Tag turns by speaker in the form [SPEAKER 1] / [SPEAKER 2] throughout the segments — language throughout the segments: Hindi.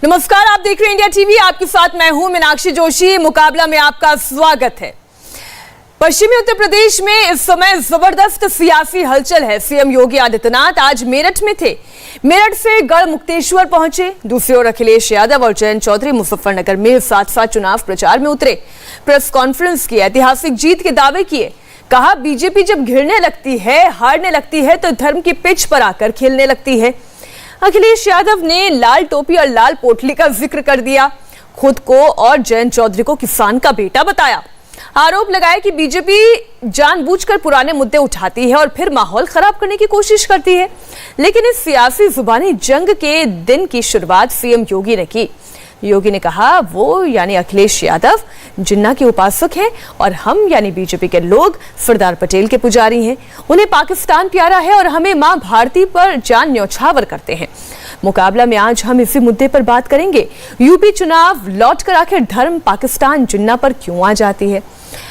[SPEAKER 1] नमस्कार, आप देख रहे हैं इंडिया टीवी। आपके साथ मैं हूं मीनाक्षी जोशी। मुकाबला में आपका स्वागत है। पश्चिमी उत्तर प्रदेश में इस समय जबरदस्त सियासी हलचल है। सीएम योगी आदित्यनाथ आज मेरठ में थे। मेरठ से गढ़मुक्तेश्वर पहुंचे। दूसरी ओर अखिलेश यादव और जयंत चौधरी मुजफ्फरनगर में साथ साथ चुनाव प्रचार में उतरे। प्रेस कॉन्फ्रेंस की, ऐतिहासिक जीत के दावे किए। कहा, बीजेपी जब घिरने लगती है, हारने लगती है, तो धर्म की पिच पर आकर खेलने लगती है। अखिलेश यादव ने लाल टोपी और लाल पोटली का जिक्र कर दिया। खुद को और जयंत चौधरी को किसान का बेटा बताया। आरोप लगाया कि बीजेपी जानबूझकर पुराने मुद्दे उठाती है और फिर माहौल खराब करने की कोशिश करती है। लेकिन इस सियासी जुबानी जंग के दिन की शुरुआत सीएम योगी ने की। योगी ने कहा, वो यानी अखिलेश यादव जिन्ना के उपासक हैं और हम यानी बीजेपी के लोग सरदार पटेल के पुजारी हैं। उन्हें पाकिस्तान प्यारा है और हमें मां भारती पर जान न्यौछावर करते हैं। मुकाबला में आज हम इसी मुद्दे पर बात करेंगे। यूपी चुनाव लौट कर आखिर धर्म पाकिस्तान जिन्ना पर क्यों आ जाती है।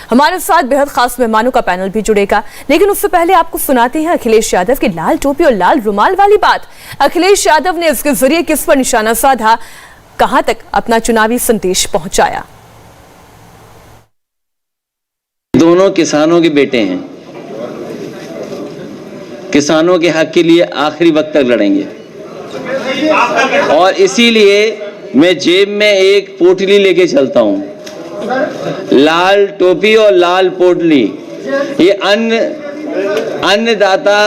[SPEAKER 1] हमारे साथ बेहद खास मेहमानों का पैनल भी जुड़ेगा, लेकिन उससे पहले आपको सुनाते हैं अखिलेश यादव की लाल टोपी और लाल रुमाल वाली बात। अखिलेश यादव ने इसके जरिए किस पर निशाना साधा, कहां तक अपना चुनावी संदेश पहुंचाया।
[SPEAKER 2] दोनों किसानों के बेटे हैं। किसानों के हक के लिए आखिरी वक्त तक लड़ेंगे और इसीलिए मैं जेब में एक पोटली लेके चलता हूं। लाल टोपी और लाल पोटली, ये अन्नदाता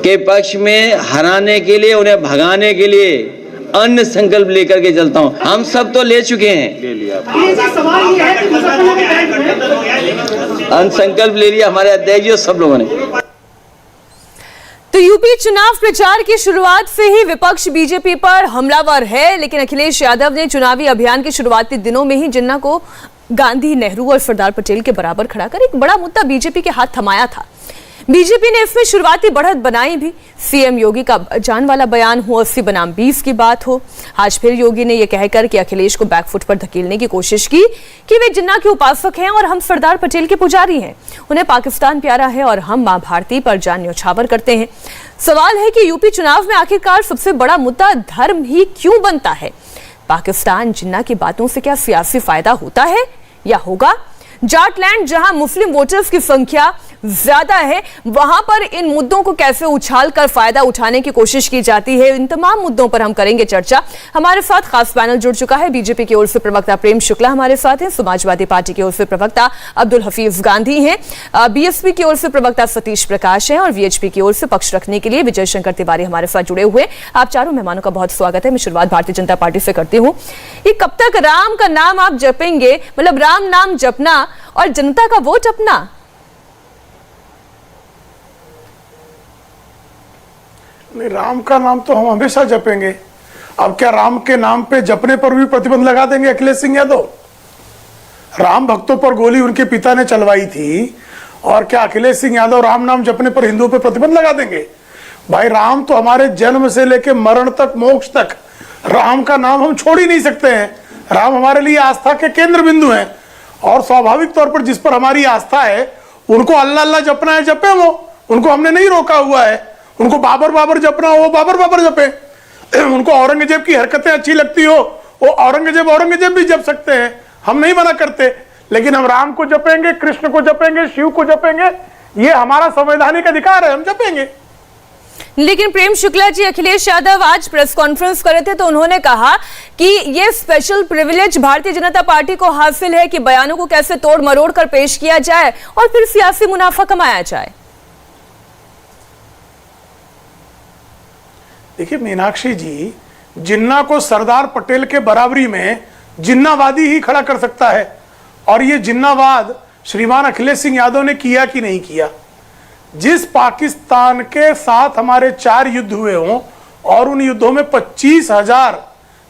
[SPEAKER 2] के पक्ष में हराने के लिए, उन्हें भगाने के लिए अन्न संकल्प लेकर के चलता हूं। हम सब तो ले चुके हैं, अन्न संकल्प ले लिया हमारे अध्यक्ष सब लोगों ने।
[SPEAKER 1] तो यूपी चुनाव प्रचार की शुरुआत से ही विपक्ष बीजेपी पर हमलावर है, लेकिन अखिलेश यादव ने चुनावी अभियान के शुरुआती दिनों में ही जिन्ना को गांधी, नेहरू और सरदार पटेल के बराबर खड़ा कर एक बड़ा मुद्दा बीजेपी के हाथ थमाया था। बीजेपी ने इसमें शुरुआती बढ़त बनाई भी। सीएम योगी का जान वाला बयान हो, 80 बनाम 20 की बात हो। आज फिर योगी ने यह कहकर कि अखिलेश को बैकफुट पर धकेलने की कोशिश की कि वे जिन्ना के उपासक हैं और हम सरदार पटेल के पुजारी हैं। उन्हें पाकिस्तान प्यारा है और हम मां भारती पर जान न्यौछावर करते हैं। सवाल है कि यूपी चुनाव में आखिरकार सबसे बड़ा मुद्दा धर्म ही क्यों बनता है। पाकिस्तान जिन्ना की बातों से क्या सियासी फायदा होता है या होगा। जाटलैंड, जहां मुस्लिम वोटर्स की संख्या ज्यादा है, वहां पर इन मुद्दों को कैसे उछालकर फायदा उठाने की कोशिश की जाती है। इन तमाम मुद्दों पर हम करेंगे चर्चा। हमारे साथ खास पैनल जुड़ चुका है। बीजेपी की ओर से प्रवक्ता प्रेम शुक्ला हमारे साथ हैं। समाजवादी पार्टी की ओर से प्रवक्ता अब्दुल हफीज गांधी हैं। बीएसपी की ओर से प्रवक्ता सतीश प्रकाश हैं और वीएचपी की ओर से पक्ष रखने के लिए विजय शंकर तिवारी हमारे साथ जुड़े हुए। आप चारों मेहमानों का बहुत स्वागत है। मैं शुरुआत भारतीय जनता पार्टी से करती हूँ। ये कब तक राम का नाम आप जपेंगे, मतलब राम नाम जपना और जनता का वोट अपना।
[SPEAKER 3] नहीं, राम का नाम तो हम हमेशा जपेंगे। अब क्या राम के नाम पे जपने पर भी प्रतिबंध लगा देंगे अखिलेश सिंह यादव? राम भक्तों पर गोली उनके पिता ने चलवाई थी और क्या अखिलेश सिंह यादव राम नाम जपने पर हिंदुओं पर प्रतिबंध लगा देंगे? भाई, राम तो हमारे जन्म से लेकर मरण तक, मोक्ष तक, राम का नाम हम छोड़ ही नहीं सकते हैं। राम हमारे लिए आस्था के केंद्र बिंदु हैं और स्वाभाविक तौर पर जिस पर हमारी आस्था है उनको अल्लाह अल्लाह जपना है, जपे। वो उनको हमने नहीं रोका हुआ है। उनको बाबर बाबर जपना हो, बाबर बाबर जपे। उनको औरंगजेब की हरकतें अच्छी लगती हो, वो औरंगजेब भी जप सकते हैं, हम नहीं मना करते। लेकिन हम राम को जपेंगे, कृष्ण को जपेंगे, शिव को जपेंगे, ये हमारा संवैधानिक अधिकार है, हम जपेंगे।
[SPEAKER 1] लेकिन प्रेम शुक्ला जी, अखिलेश यादव आज प्रेस कॉन्फ्रेंस कर रहे थे तो उन्होंने कहा कि ये special privilege Bharatiya Janata party को हासिल है कि बयानों को कैसे तोड़ मरोड़ कर पेश किया जाए और फिर सियासी मुनाफा कमाया जाए।
[SPEAKER 3] देखिए मीनाक्षी जी, जिन्ना को सरदार पटेल के बराबरी में जिन्नावादी ही खड़ा कर सकता है और ये जिन्नावाद श्रीमान अखिलेश सिंह यादव ने किया कि नहीं किया। जिस पाकिस्तान के साथ हमारे 4 युद्ध हुए हों और उन युद्धों में 25,000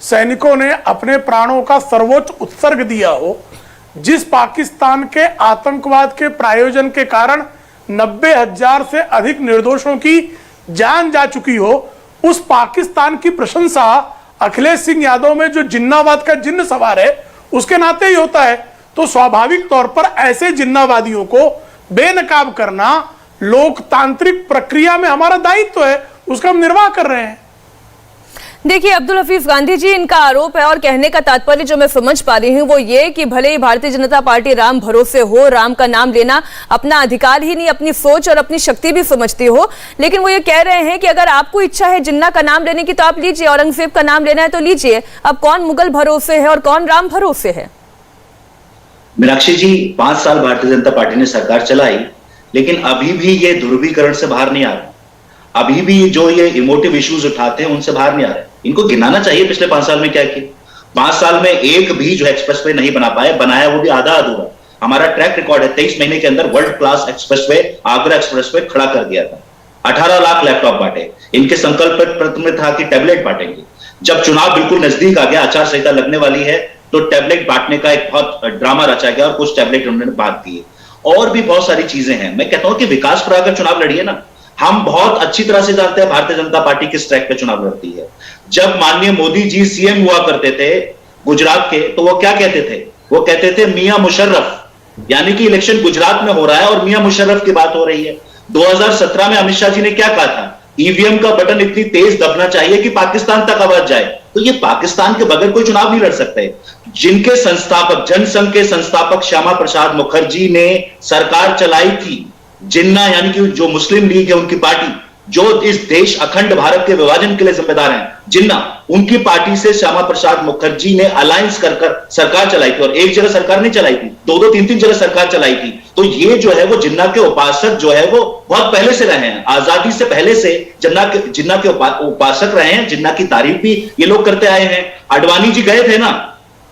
[SPEAKER 3] सैनिकों ने अपने प्राणों का सर्वोच्च उत्सर्ग दिया हो, जिस पाकिस्तान के आतंकवाद के प्रायोजन के कारण 90,000 से अधिक निर्दोषों की जान जा चुकी हो, उस पाकिस्तान की प्रशंसा अखिलेश सिंह यादव में जो जिन्नावाद का जिन्न सवार है उसके नाते ही होता है। तो स्वाभाविक तौर पर ऐसे जिन्नावादियों को बेनकाब करना लोकतांत्रिक प्रक्रिया में हमारा दायित्व है, उसका हम निर्वाह कर रहे हैं।
[SPEAKER 1] देखिए अब्दुल हफीज गांधी जी, इनका आरोप है और कहने का तात्पर्य जो मैं समझ पा रही हूँ वो ये कि भले ही भारतीय जनता पार्टी राम भरोसे हो, राम का नाम लेना अपना अधिकार ही नहीं अपनी सोच और अपनी शक्ति भी समझती हो, लेकिन वो ये कह रहे हैं कि अगर आपको इच्छा है जिन्ना का नाम लेने की तो आप लीजिए, औरंगजेब का नाम लेना है तो लीजिए। अब कौन मुगल भरोसे है और कौन राम भरोसे है?
[SPEAKER 4] मीनाक्षी जी, 5 साल भारतीय जनता पार्टी ने सरकार चलाई, लेकिन अभी भी ये ध्रुवीकरण से बाहर नहीं आ रहे। अभी भी जो ये इमोटिव इश्यूज उठाते हैं उनसे बाहर नहीं आ रहे। इनको गिनाना चाहिए पिछले 5 साल में क्या किया। 5 साल में एक भी जो एक्सप्रेसवे नहीं बना पाए, बनाया वो भी आधा अधूरा। हमारा ट्रैक रिकॉर्ड है, 23 महीने के अंदर world class expressway, Agra expressway खड़ा कर दिया था। 18 लाख लैपटॉप बांटे। इनके संकल्प पत्र में था कि टैबलेट बांटेंगे। जब चुनाव बिल्कुल नजदीक आ गया, आचार संहिता लगने वाली है, तो टैबलेट बांटने का एक बहुत ड्रामा रचा गया और कुछ टैबलेट उन्होंने बांट दिए। और भी बहुत सारी चीजें हैं। मैं कहता हूं कि विकास पर अगर चुनाव लड़िए ना, हम बहुत अच्छी तरह से जानते हैं भारतीय जनता पार्टी किस ट्रैक पे चुनाव लड़ती है। जब माननीय मोदी जी सीएम हुआ करते थे गुजरात के, तो वो क्या कहते थे? वो कहते थे मियां मुशर्रफ, यानी कि इलेक्शन गुजरात में हो रहा है और मियां मुशर्रफ की बात हो रही है। 2017 में अमित शाह जी ने क्या कहा था? ईवीएम का बटन इतनी तेज दबना चाहिए कि पाकिस्तान तक आवाज जाए। तो ये पाकिस्तान के बगैर कोई चुनाव नहीं लड़ सकते। जिनके संस्थापक, जनसंघ के संस्थापक श्यामा प्रसाद मुखर्जी ने सरकार चलाई थी, जिन्ना यानी कि जो मुस्लिम लीग है उनकी पार्टी, जो इस देश अखंड भारत के विभाजन के लिए जिम्मेदार हैं, जिन्ना, उनकी पार्टी से श्यामा प्रसाद मुखर्जी ने अलायंस कर सरकार चलाई थी। और एक जगह सरकार नहीं चलाई थी, 2-2, 3-3 जगह सरकार चलाई थी। तो ये जो है वो जिन्ना के उपासक जो है वो बहुत पहले से रहे हैं, आजादी से पहले से जिन्ना के उपासक रहे हैं। जिन्ना की तारीफ भी ये लोग करते आए हैं। अडवाणी जी गए थे ना,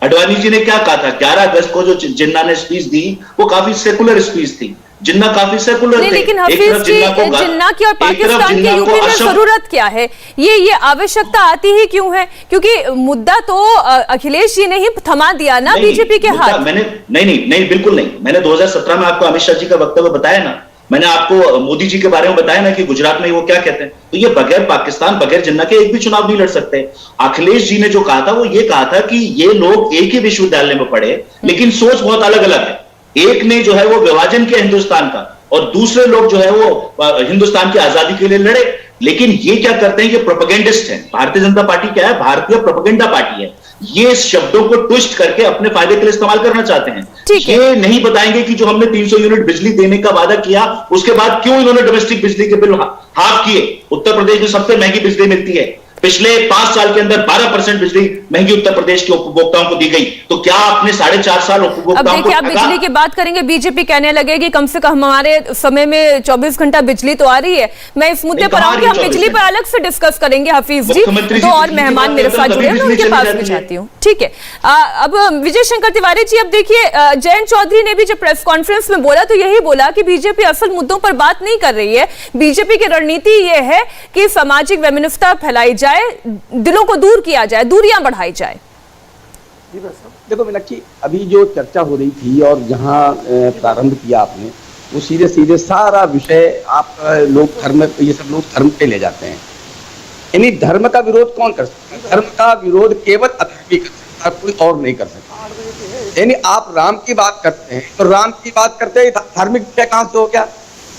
[SPEAKER 4] अडवाणी जी ने क्या कहा था? 11 अगस्त को जो जिन्ना ने स्पीच दी वो काफी सेकुलर स्पीच थी। जिन्ना काफी सेकुलर थे।
[SPEAKER 1] लेकिन हफीज जी, जिन्ना की और पाकिस्तान की यूपी में जरूरत क्या है? ये आवश्यकता आती ही क्यों है? क्योंकि मुद्दा तो अखिलेश जी ने ही थमा दिया ना बीजेपी के हाथ।
[SPEAKER 4] मैंने नहीं, बिल्कुल नहीं। मैंने 2017 में आपको अमित शाह जी का वक्तव्य बताया ना, मैंने आपको मोदी जी के बारे में बताया ना कि गुजरात में वो क्या कहते हैं। तो ये बगैर पाकिस्तान, बगैर जिन्ना के एक भी चुनाव नहीं लड़ सकते। अखिलेश जी ने जो कहा था वो ये कहा था कि ये लोग एक ही विश्वविद्यालय में पढ़े, लेकिन सोच बहुत अलग अलग है। एक ने जो है वो विभाजन किया हिंदुस्तान का, और दूसरे लोग जो है वो हिंदुस्तान की आजादी के लिए लड़े। लेकिन ये क्या करते हैं? ये प्रोपेगेंडिस्ट हैं। भारतीय जनता पार्टी क्या है? भारतीय प्रोपेगेंडा पार्टी है। ये शब्दों को ट्विस्ट करके अपने फायदे के लिए इस्तेमाल करना चाहते हैं। ये नहीं बताएंगे कि जो हमने 300 यूनिट बिजली देने का वादा किया, उसके बाद क्यों इन्होंने डोमेस्टिक बिजली के बिल हाफ किए। उत्तर प्रदेश में सबसे महंगी बिजली मिलती है। पिछले 5 साल के अंदर 12% बिजली महंगी उत्तर प्रदेश के उपभोक्ताओं को दी गई। तो क्या आपने 4.5 साल उपभोक्ताओं को?
[SPEAKER 1] अब देखिए, आप बिजली की बात करेंगे, बीजेपी कहने लगेगी कम से कम हमारे समय में 24 घंटा बिजली तो आ रही है। मैं इस मुद्दे पर आऊंगी, हम बिजली पर अलग से डिस्कस करेंगे हफीज जी। तो और मेहमान मेरे साथ जुड़े हैं, मैं उनके पास भी चाहती हूँ। ठीक है, अब विजय शंकर तिवारी जी, अब देखिए जयंत चौधरी ने भी जब प्रेस कॉन्फ्रेंस में बोला तो यही बोला कि बीजेपी असल मुद्दों पर बात नहीं कर रही है। बीजेपी की रणनीति ये है कि सामाजिक वैमनस्यता फैलाई जाए, दिलों को दूर किया जाए, दूरियां बढ़ाई जाए।
[SPEAKER 5] देखो मीनाक्षी, अभी जो चर्चा हो रही थी और जहां प्रारंभ किया आपने, वो सीधे सीधे सारा विषय आप लोग धर्म, ये सब लोग धर्म पे ले जाते हैं। यानी धर्म का विरोध कौन कर सकता है? धर्म का विरोध केवल अधर्मी कर सकता है, कोई और नहीं कर सकता। यानी आप राम की बात करते हैं तो राम की बात करते हैं, धार्मिक विषय कहां से हो गया?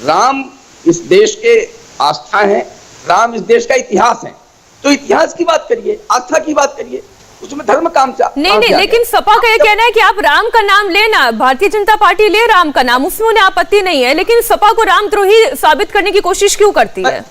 [SPEAKER 5] राम इस देश के आस्था है, राम इस देश का इतिहास है। तो इतिहास की बात करिए, आस्था की बात करिए, उसमें धर्म काम से
[SPEAKER 1] नहीं, लेकिन सपा का ये कहना है कि आप राम का नाम लेना, भारतीय जनता पार्टी ले राम का नाम, उसमें उन्हें आपत्ति नहीं है, लेकिन सपा को रामद्रोही साबित करने की कोशिश क्यों करती है?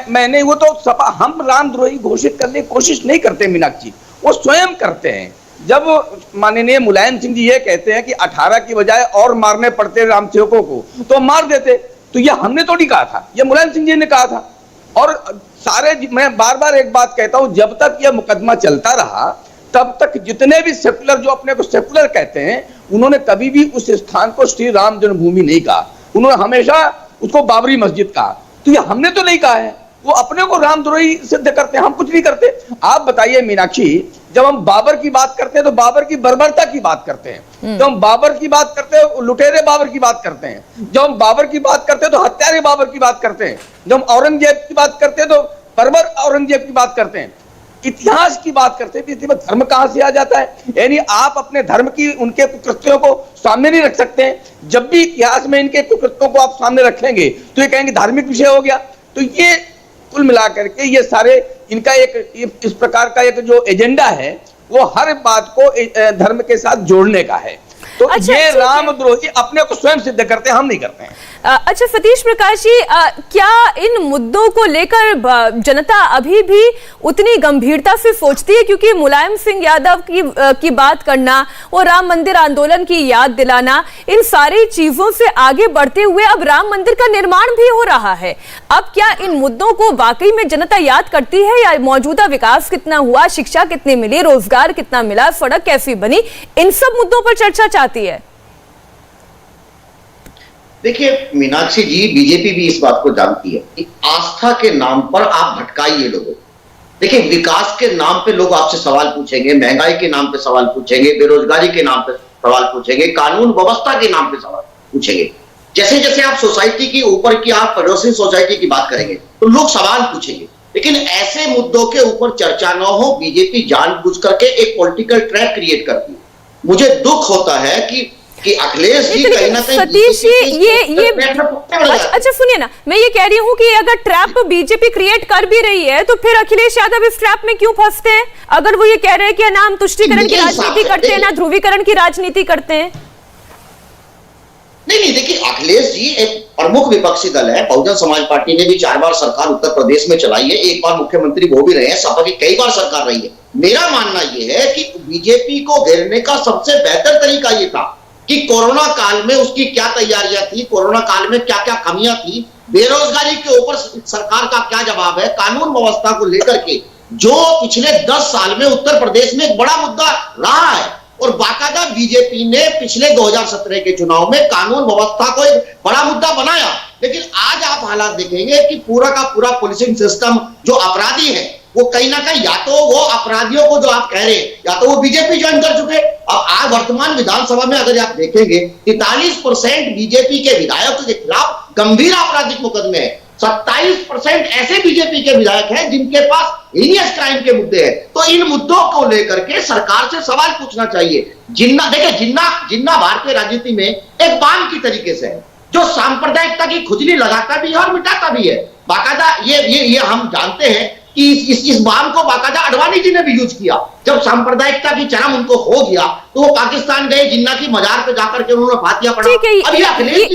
[SPEAKER 5] मैंने वो तो सपा, हम रामद्रोही घोषित करने की कोशिश नहीं करते मीनाक्षी, वो स्वयं करते हैं। जब माननीय मुलायम सिंह जी ये कहते हैं कि 18 की बजाय और मारने पड़ते राम सेवकों को, तो मार देते। तो ये हमने तो नहीं कहा था, ये मुलायम सिंह जी ने कहा था। और सारे, मैं बार बार एक बात कहता हूं, जब तक यह मुकदमा चलता रहा तब तक जितने भी सेकुलर, जो अपने को सेकुलर कहते हैं, उन्होंने कभी भी उस स्थान को श्री राम जन्मभूमि नहीं कहा। उन्होंने हमेशा उसको बाबरी मस्जिद कहा। तो ये हमने तो नहीं कहा है, वो अपने को रामद्रोही सिद्ध करते हैं, हम कुछ नहीं करते। आप बताइए मीनाक्षी, जब हम बाबर की बात करते हैं तो बाबर की बर्बरता की बात करते हैं। जब हम बाबर की बात करते हैं, लुटेरे बाबर की बात करते हैं। जब हम बाबर की बात करते हैं तो हत्यारे बाबर की बात करते हैं। जब हम औरंगजेब की बात करते हैं तो बर्बर औरंगजेब की बात करते हैं। इतिहास की बात करते हैं, इसमें धर्म कहां से आ जाता है? यानी आप अपने धर्म की, उनके कुकृत्यों को सामने नहीं रख सकते। जब भी इतिहास में इनके कुकृत्यों को आप सामने रखेंगे तो ये कहेंगे धार्मिक विषय हो गया। तो ये कुल मिलाकर के ये सारे इनका एक इस प्रकार का एक जो एजेंडा है वो हर बात को धर्म के साथ जोड़ने का है। तो
[SPEAKER 1] अच्छा,
[SPEAKER 5] ये
[SPEAKER 1] ठीक है।
[SPEAKER 5] रामद्रोही अपने को स्वयं सिद्ध करते हैं, हम नहीं करते हैं।
[SPEAKER 1] अच्छा सतीश प्रकाश जी, क्या इन मुद्दों को लेकर जनता अभी भी उतनी गंभीरता से सोचती है? क्योंकि मुलायम सिंह यादव की बात करना और राम मंदिर आंदोलन की याद दिलाना, इन सारी चीजों से आगे बढ़ते हुए अब राम मंदिर का निर्माण भी हो रहा है। अब क्या इन मुद्दों को वाकई में जनता याद करती है, या मौजूदा विकास कितना हुआ, शिक्षा कितनी मिली, रोजगार कितना मिला, सड़क कैसी बनी, इन सब मुद्दों पर चर्चा चाहती है?
[SPEAKER 6] देखिए मीनाक्षी जी, बीजेपी भी इस बात को जानती है कि आस्था के नाम पर आप भटकाइए लोगों को। देखिए विकास के नाम पे लोग आपसे सवाल पूछेंगे, महंगाई के नाम पे सवाल पूछेंगे, बेरोजगारी के नाम पे सवाल पूछेंगे, कानून व्यवस्था के नाम पे सवाल पूछेंगे। जैसे जैसे आप सोसाइटी की ऊपर की, आप पड़ोसी सोसाइटी की बात करेंगे तो लोग सवाल पूछेंगे। लेकिन ऐसे मुद्दों के ऊपर चर्चा न हो, बीजेपी जानबूझ करके एक पॉलिटिकल ट्रैक क्रिएट करती है। मुझे दुख होता है कि अखिलेश जी कहीं ना कहीं
[SPEAKER 1] सतीश जी ये अच्छा सुनिए ना, मैं ये कह रही हूँ कि अगर ट्रैप बीजेपी क्रिएट कर भी रही है तो फिर अखिलेश यादव इस ट्रैप में क्यों फंसते हैं? अगर वो ये कह रहे हैं कि ना हम तुष्टीकरण की राजनीति करते हैं, ना ध्रुवीकरण की राजनीति करते हैं।
[SPEAKER 6] नहीं, देखिए अखिलेश जी एक प्रमुख विपक्षी दल है। बहुजन समाज पार्टी ने भी 4 बार सरकार उत्तर प्रदेश में चलाई है, 1 बार मुख्यमंत्री वो भी रहे हैं, सपा की कई बार सरकार रही है। मेरा मानना यह है कि बीजेपी को घेरने का सबसे बेहतर तरीका यह था कि कोरोना काल में उसकी क्या तैयारियां थी, कोरोना काल में क्या क्या कमियां थी, बेरोजगारी के ऊपर सरकार का क्या जवाब है, कानून व्यवस्था को लेकर के जो पिछले 10 साल में उत्तर प्रदेश में एक बड़ा मुद्दा रहा है। और बाकायदा बीजेपी ने पिछले 2017 के चुनाव में कानून व्यवस्था को एक बड़ा मुद्दा बनाया। लेकिन आज आप हालात देखेंगे कि पूरा का पूरा पुलिसिंग सिस्टम जो अपराधी है वो कहीं ना कहीं, या तो वो अपराधियों को जो आप कह रहे हैं, या तो वो बीजेपी ज्वाइन कर चुके। अब आज वर्तमान विधानसभा में अगर आप देखेंगे 43% बीजेपी के विधायकों के खिलाफ गंभीर आपराधिक मुकदमे हैं, 27% ऐसे बीजेपी के विधायक हैं जिनके पास हीनियस क्राइम के मुद्दे हैं। तो इन मुद्दों को लेकर के सरकार से सवाल पूछना चाहिए। जिन्ना देखिए, जिन्ना भारतीय राजनीति में एक बाम की तरीके से है, जो सांप्रदायिकता की खुजली लगाता भी है और मिटाता भी है। बाकायदा ये हम जानते हैं कि इस बाम को बाकायदा अडवाणी जी ने भी यूज किया। जब सांप्रदायिकता की चरम उनको हो गया तो वो पाकिस्तान गए, जिन्ना की मजार पे जाकर के उन्होंने फातिया पढ़ा।
[SPEAKER 1] ठीक है,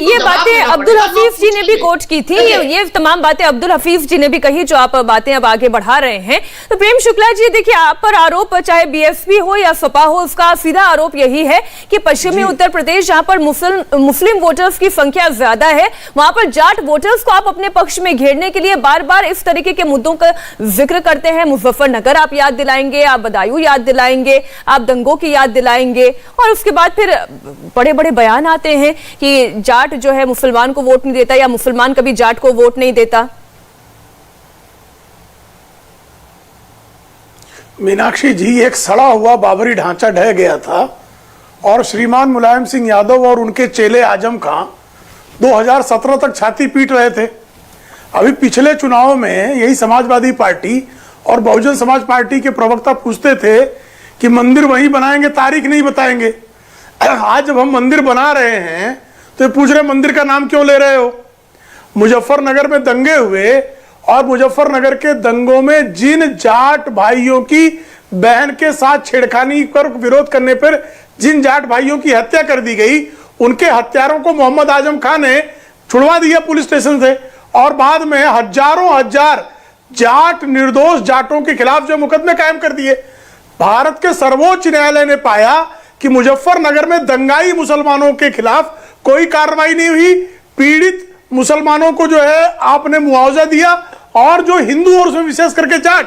[SPEAKER 1] ये बातें अब्दुल हफीज जी ने भी कोट की थी, ये तमाम बातें अब्दुल हफीज जी ने भी कही, जो आप बातें अब आगे बढ़ा रहे हैं। तो प्रेम शुक्ला जी, देखिए आप पर आरोप, चाहे बीएसपी हो या सपा हो, उसका सीधा आरोप यही है कि पश्चिमी उत्तर प्रदेश, जहां पर मुस्लिम वोटर्स की संख्या ज्यादा है, वहां पर जाट वोटर्स को आप अपने पक्ष में घेरने के लिए बार बार इस तरीके के मुद्दों का जिक्र करते हैं। मुजफ्फरनगर आप याद दिलाएंगे, आप बदायूं याद दिलाएंगे, आप दंगों की याद दिलाएंगे, और उसके बाद फिर बड़े बड़े बयान आते हैं कि जाट जो है मुसलमान को वोट नहीं देता, या मुसलमान कभी जाट को वोट नहीं देता।
[SPEAKER 3] मीनाक्षी जी, एक सड़ा हुआ बाबरी ढांचा ढह गया था और श्रीमान मुलायम सिंह यादव और उनके चेले आजम खां 2017 तक छाती पीट रहे थे। अभी पिछले चुनाव में यही समाजवादी पार्टी और बहुजन समाज पार्टी के प्रवक्ता पूछते थे कि मंदिर वहीं बनाएंगे, तारीख नहीं बताएंगे। आज जब हम मंदिर बना रहे हैं तो ये पूछ रहे मंदिर का नाम क्यों ले रहे हो? मुजफ्फरनगर में दंगे हुए और मुजफ्फरनगर के दंगों में जिन जाट भाइयों की बहन के साथ छेड़खानी पर विरोध करने पर जिन जाट भाइयों की हत्या कर दी गई, उनके हत्यारों को मोहम्मद आजम खान ने छुड़वा दिया पुलिस स्टेशन से, और बाद में हजार जाट निर्दोष जाटों के खिलाफ जो मुकदमे कायम कर दिए। भारत के सर्वोच्च न्यायालय ने पाया कि मुजफ्फरनगर में दंगाई मुसलमानों के खिलाफ कोई कार्रवाई नहीं हुई, पीड़ित मुसलमानों को जो है आपने मुआवजा दिया, और जो हिंदू और उसमें विशेष करके जाट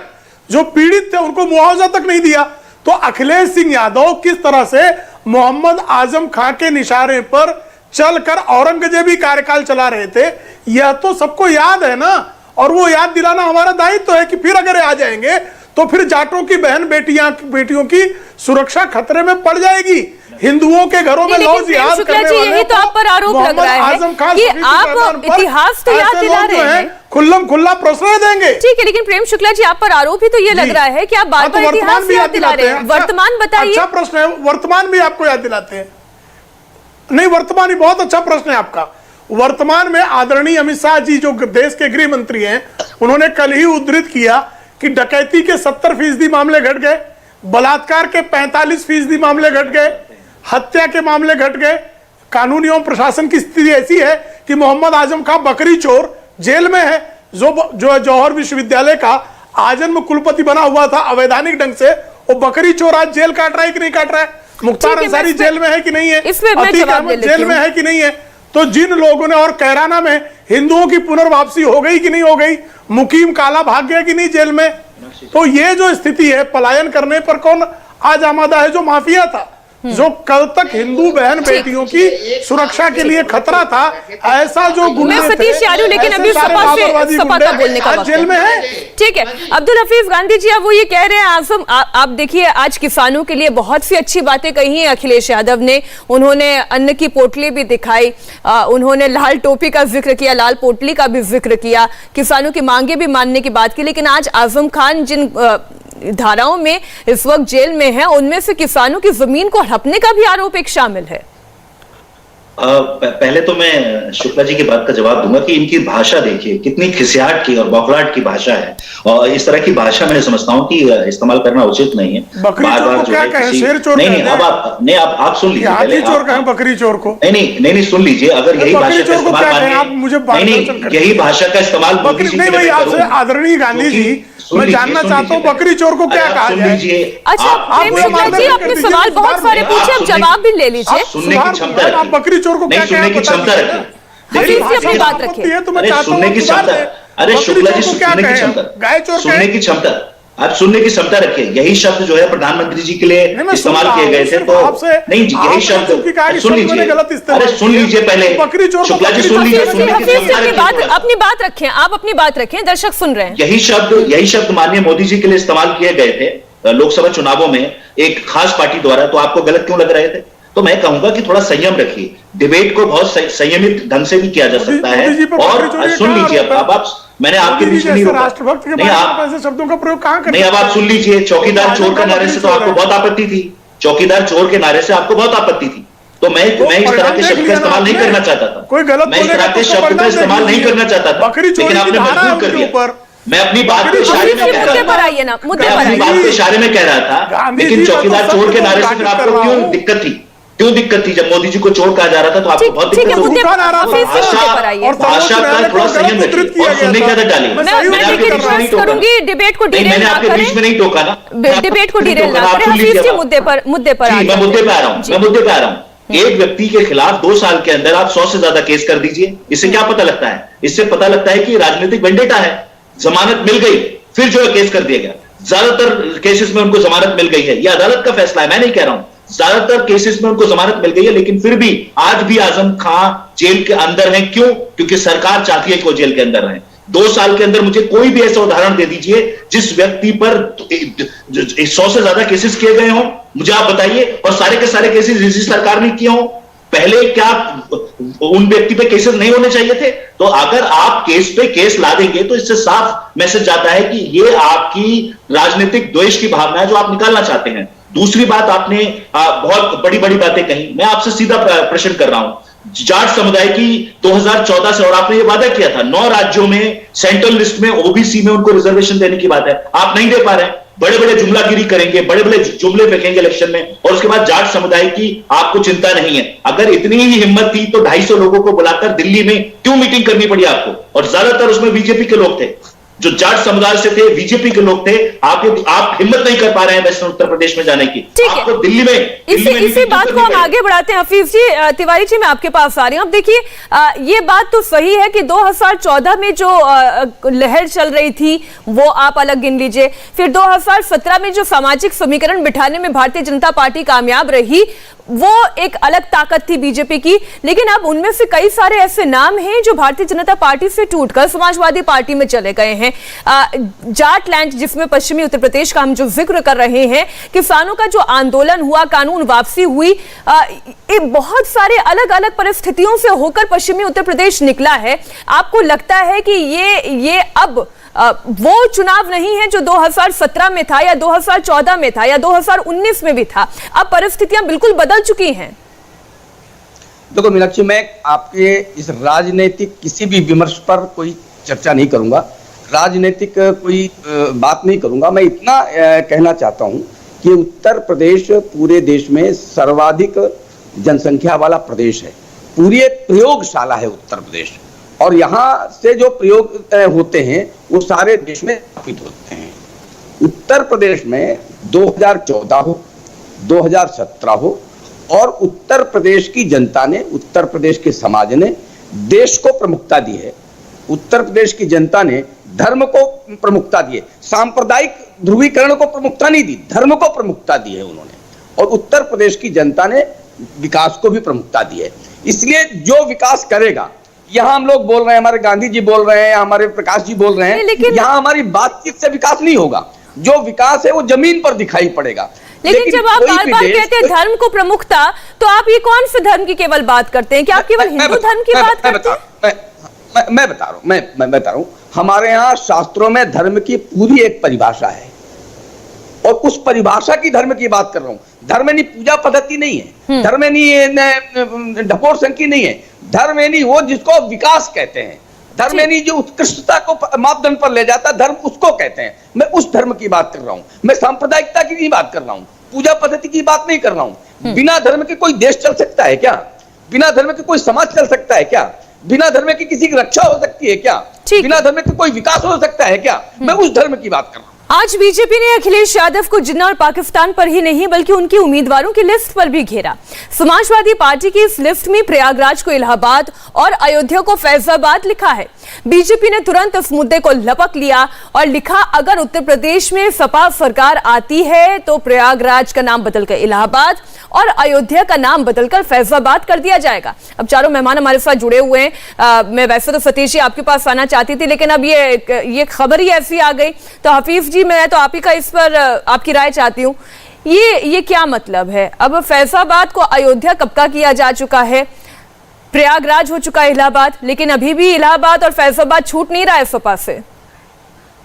[SPEAKER 3] जो पीड़ित थे उनको मुआवजा तक नहीं दिया। तो अखिलेश सिंह यादव किस तरह से मोहम्मद आजम खां के निशाने पर चलकर औरंगजेबी कार्यकाल चला रहे थे, यह तो सबको याद है ना। और वो याद दिलाना हमारा दायित्व है कि फिर अगर आ जाएंगे तो फिर जाटों की बहन बेटियों की सुरक्षा खतरे में पड़ जाएगी। हिंदुओं के घरों में लौ जिहाद करने वाले,
[SPEAKER 1] यही तो आप पर आरोप लग रहा है कि आप इतिहास तो याद दिला रहे हैं,
[SPEAKER 3] खुल्लम खुल्ला प्रश्रय देंगे।
[SPEAKER 1] ठीक है, लेकिन प्रेम शुक्ला जी, आप पर आरोप ही तो ये लग रहा है कि आप बार बार इतिहास याद दिला रहे हैं। वर्तमान बताइए।
[SPEAKER 3] अच्छा प्रश्न है, वर्तमान भी आपको याद दिलाते हैं? नहीं, वर्तमान ही बहुत अच्छा प्रश्न है आपका। वर्तमान में आदरणीय अमित शाह जी जो देश के गृह मंत्री हैं, उन्होंने कल ही उद्धृत किया कि डकैती के 70% मामले घट गए, बलात्कार के 45% मामले घट गए, हत्या के मामले घट गए। कानून एवं प्रशासन की स्थिति ऐसी है कि मोहम्मद आजम खान बकरी चोर जेल में है, जो जौहर विश्वविद्यालय का आजन्म कुलपति बना हुआ था अवैधानिक ढंग से, वो बकरी चोर आज जेल काट रहा है कि नहीं काट रहा है? मुख्तार अंसारी जेल में है कि नहीं है? अतीक अहमद जेल में है कि नहीं है? तो जिन लोगों ने, और कैराना में हिंदुओं की पुनर्वापसी हो गई कि नहीं हो गई? मुकीम काला भाग गया कि नहीं जेल में? तो ये जो स्थिति है, पलायन करने पर कौन आज आमादा है? जो माफिया था, जो कल तक हिंदू बहन बेटियों की सुरक्षा के लिए खतरा था, ऐसा जो गुंडे थे,
[SPEAKER 1] सतीश यादव, लेकिन अभी सपा का बोलने का वक्त
[SPEAKER 3] जेल में है।
[SPEAKER 1] ठीक है, अब्दुल हफीज गांधी जी, अब वो ये कह रहे हैं आजम, आप देखिए आज किसानों के लिए बहुत सी अच्छी बातें कही हैं अखिलेश यादव ने। उन्होंने अन्न की पोटली भी दिखाई, उन्होंने लाल टोपी का जिक्र किया, लाल पोटली का भी जिक्र किया, किसानों की मांगे भी मानने की बात की। लेकिन आज आजम खान जिन धाराओं में इस वक्त जेल में है, उनमें से किसानों की जमीन को हड़पने का भी आरोप एक शामिल है।
[SPEAKER 4] पहले तो मैं शुक्ला जी की बात का जवाब दूंगा कि इनकी भाषा देखिए कितनी खिसियाट की और बौखलाहट की भाषा है, और इस तरह की भाषा मैं समझता हूं कि इस्तेमाल करना उचित नहीं है।
[SPEAKER 3] बार-बार जो है किसी
[SPEAKER 4] नहीं, अब आप सुन लीजिए,
[SPEAKER 3] हाथी चोर कहें बकरी चोर को,
[SPEAKER 4] नहीं सुन लीजिए। अगर यही भाषा का इस्तेमाल, यही भाषा का इस्तेमाल
[SPEAKER 3] आदरणीय गांधी जी, मैं जानना चाहता हूँ बकरी चोर को क्या कहा जाए?
[SPEAKER 1] अच्छा जी, अपने सवाल बहुत सारे पूछे, अब जवाब भी ले लीजिए।
[SPEAKER 4] सुनने की क्षमता,
[SPEAKER 3] आप बकरी चोर को क्या
[SPEAKER 4] सुनने की क्षमता रखिए,
[SPEAKER 1] अपनी बात रखिए।
[SPEAKER 4] सुनने की क्षमता, अरे शुक्ला जी सुनने की क्षमता,
[SPEAKER 3] गाय चोर
[SPEAKER 4] सुनने की क्षमता, आप सुनने की क्षमता रखिए। यही शब्द जो है प्रधानमंत्री जी के लिए इस्तेमाल किए गए थे, तो नहीं यही शब्द सुन लीजिए, अरे सुन लीजिए पहले, शुक्ला जी सुन लीजिए,
[SPEAKER 1] अपनी बात रखें, आप अपनी बात रखें, दर्शक सुन रहे हैं।
[SPEAKER 4] यही शब्द माननीय मोदी जी के लिए इस्तेमाल किए गए थे लोकसभा चुनावों में एक खास पार्टी द्वारा, तो आपको गलत क्यों लग रहे थे? तो मैं कहूंगा कि थोड़ा संयम रखिए, डिबेट को बहुत संयमित ढंग से भी किया जा सकता है। और सुन लीजिए, अब आप, मैंने आपके बीच में नहीं रोका, नहीं आप ऐसे शब्दों का प्रयोग कहां करें? नहीं, अब आप सुन लीजिए, चौकीदार चोर के नारे से तो आपको बहुत आपत्ति थी, चौकीदार चोर के नारे से आपको बहुत आपत्ति थी, तो मैं इस तरह के शब्द का इस्तेमाल नहीं करना चाहता था,
[SPEAKER 3] कोई गलत,
[SPEAKER 4] मैं इस तरह के शब्द का इस्तेमाल नहीं करना चाहता था, लेकिन आपने मजबूर कर दिया। मैं अपनी बात के इशारे में कह रहा था, मैं अपनी बात के इशारे में कह रहा था, लेकिन चौकीदार चोर के नारे से फिर आपको क्यों दिक्कत थी? क्यों दिक्कत थी? जब मोदी जी को चोर कहा जा रहा था तो आपको बहुत दिक्कत होगी। भाषा का थोड़ा संयम रखिए और सुनने की आदत डालिए।
[SPEAKER 1] डिबेट को डिरेल
[SPEAKER 4] मैंने आपके बीच में नहीं टोका ना,
[SPEAKER 1] डिबेट को डिरेल ना करें, मुद्दे पर
[SPEAKER 4] मैं मुद्दे पे आ रहा हूँ। एक व्यक्ति के खिलाफ 2 साल के अंदर आप 100 से ज्यादा केस कर दीजिए, इससे क्या पता लगता है? इससे पता लगता है कि राजनीतिक वेंडेटा है। जमानत मिल गई, फिर जो है केस कर दिया गया। ज्यादातर केसेस में उनको जमानत मिल गई है, यह अदालत का फैसला है, मैं नहीं कह रहा हूं। ज्यादातर केसेस में उनको जमानत मिल गई है, लेकिन फिर भी आज भी आजम खां जेल के अंदर हैं। क्यों? क्योंकि सरकार चाहती है कि वो जेल के अंदर रहें। 2 साल के अंदर मुझे कोई भी ऐसा उदाहरण दे दीजिए जिस व्यक्ति पर 100 से ज्यादा केसेस किए गए हों, मुझे आप बताइए, और सारे के सारे केसेस इसी सरकार ने किए हों। पहले क्या उन व्यक्ति पे केसेस नहीं होने चाहिए थे? तो अगर आप केस पे केस ला देंगे तो इससे साफ मैसेज जाता है कि ये आपकी राजनीतिक द्वेष की भावना है जो आप निकालना चाहते हैं। दूसरी बात, आपने बहुत बड़ी बड़ी बातें कही, मैं आपसे सीधा प्रश्न कर रहा हूं। जाट समुदाय की 2014 से, और आपने ये वादा किया था 9 राज्यों में सेंट्रल लिस्ट में ओबीसी में उनको रिजर्वेशन देने की बात है, आप नहीं दे पा रहे हैं। बड़े बड़े जुमलागिरी करेंगे, बड़े बड़े जुमले फेंकेंगे इलेक्शन में, और उसके बाद जाट समुदाय की आपको चिंता नहीं है। अगर इतनी ही हिम्मत थी तो 250 लोगों को बुलाकर दिल्ली में क्यों मीटिंग करनी पड़ी आपको? और ज्यादातर उसमें बीजेपी के लोग थे, जो जाट समुदाय से थे, बीजेपी के लोग थे। आप हिम्मत नहीं कर पा रहे हैं वेस्टर्न उत्तर प्रदेश में जाने की। आपको दिल्ली में
[SPEAKER 1] इसी बात को हम आगे बढ़ाते हैं। हफीज जी, तिवारी जी, मैं आपके पास आ रही हूं। अब देखिए, ये बात तो सही है कि 2014 में जो लहर चल रही थी वो आप अलग गिन लीजिए, फिर 2017 में जो सामाजिक समीकरण बिठाने में भारतीय जनता पार्टी कामयाब रही, वो एक अलग ताकत थी बीजेपी की। लेकिन अब उनमें से कई सारे ऐसे नाम हैं जो भारतीय जनता पार्टी से टूटकर समाजवादी पार्टी में चले गए हैं। जाट लैंड, जिसमें पश्चिमी उत्तर प्रदेश का हम जो जिक्र कर रहे हैं, किसानों का जो आंदोलन हुआ, कानून वापसी हुई, ये बहुत सारे अलग अलग परिस्थितियों से होकर पश्चिमी उत्तर प्रदेश निकला है। आपको लगता है कि ये अब वो चुनाव नहीं है जो 2017 में था, या 2014 में था, या 2019 में भी था? अब परिस्थितियां बिल्कुल बदल चुकी हैं।
[SPEAKER 5] देखो मीनाक्षी, मैं आपके इस राजनीतिक किसी भी विमर्श पर कोई चर्चा नहीं करूंगा। राजनीतिक कोई बात नहीं करूंगा। मैं इतना कहना चाहता हूं कि उत्तर प्रदेश पूरे देश में सर्वाधिक जनसंख्या वाला प्रदेश है। पूरी एक प्रयोगशाला है उत्तर प्रदेश, और यहाँ से जो प्रयोग होते हैं वो सारे देश में स्थापित होते हैं। उत्तर प्रदेश में 2014 हो, 2017 हो, और उत्तर प्रदेश की जनता ने, उत्तर प्रदेश के समाज ने देश को प्रमुखता दी है। उत्तर प्रदेश की जनता ने धर्म को प्रमुखता दी है, सांप्रदायिक ध्रुवीकरण को प्रमुखता नहीं दी, धर्म को प्रमुखता दी है उन्होंने। और उत्तर प्रदेश की जनता ने विकास को भी प्रमुखता दी है। इसलिए जो विकास करेगा, यहाँ हम लोग बोल रहे हैं, हमारे गांधी जी बोल रहे हैं, हमारे प्रकाश जी बोल रहे हैं,
[SPEAKER 1] लेकिन
[SPEAKER 5] यहाँ हमारी बातचीत से विकास नहीं होगा। जो विकास है वो जमीन पर दिखाई पड़ेगा।
[SPEAKER 1] लेकिन जब आप बार बार कहते हैं धर्म को प्रमुखता, तो आप ये कौन से धर्म की केवल बात करते हैं? क्या आप केवल हिंदू धर्म की बात करते हैं?
[SPEAKER 5] मैं बता रहा हूं, हमारे यहाँ शास्त्रों में धर्म की पूरी एक परिभाषा है, और उस परिभाषा की धर्म की बात कर रहा हूं। धर्म यानी पूजा पद्धति नहीं है, धर्म यानी ढपोर संकी नहीं है, धर्म यानी वो जिसको विकास कहते हैं, धर्म यानी जो उत्कृष्टता को मापदंड पर ले जाता है, धर्म उसको कहते हैं। मैं उस धर्म की बात कर रहा हूं, मैं सांप्रदायिकता की नहीं बात कर रहा हूं, पूजा पद्धति की बात नहीं कर रहा हूं। बिना धर्म के कोई देश चल सकता है क्या? बिना धर्म के कोई समाज चल सकता है क्या? बिना धर्म के किसी की रक्षा हो सकती है क्या? बिना धर्म के कोई विकास हो सकता है क्या? मैं उस धर्म की बात कर रहा हूं।
[SPEAKER 1] आज बीजेपी ने अखिलेश यादव को जिन्ना और पाकिस्तान पर ही नहीं बल्कि उनकी उम्मीदवारों की लिस्ट पर भी घेरा। समाजवादी पार्टी की इस लिस्ट में प्रयागराज को इलाहाबाद और अयोध्या को फैजाबाद लिखा है। बीजेपी ने तुरंत इस मुद्दे को लपक लिया और लिखा, अगर उत्तर प्रदेश में सपा सरकार आती है तो प्रयागराज का नाम बदलकर इलाहाबाद और अयोध्या का नाम बदलकर फैजाबाद कर दिया जाएगा। अब चारों मेहमान हमारे साथ जुड़े हुए हैं। मैं वैसे तो सतीश जी आपके पास आना चाहती थी, लेकिन अब ये खबर ही ऐसी आ गई। तो हफीज जी, मैं तो आप ही का इस पर आपकी राय चाहती हूँ। ये क्या मतलब है? अब फैजाबाद को अयोध्या कब का किया जा चुका है, प्रयागराज हो चुका है इलाहाबाद, लेकिन अभी भी इलाहाबाद और फैजाबाद छूट नहीं रहा है सपा से।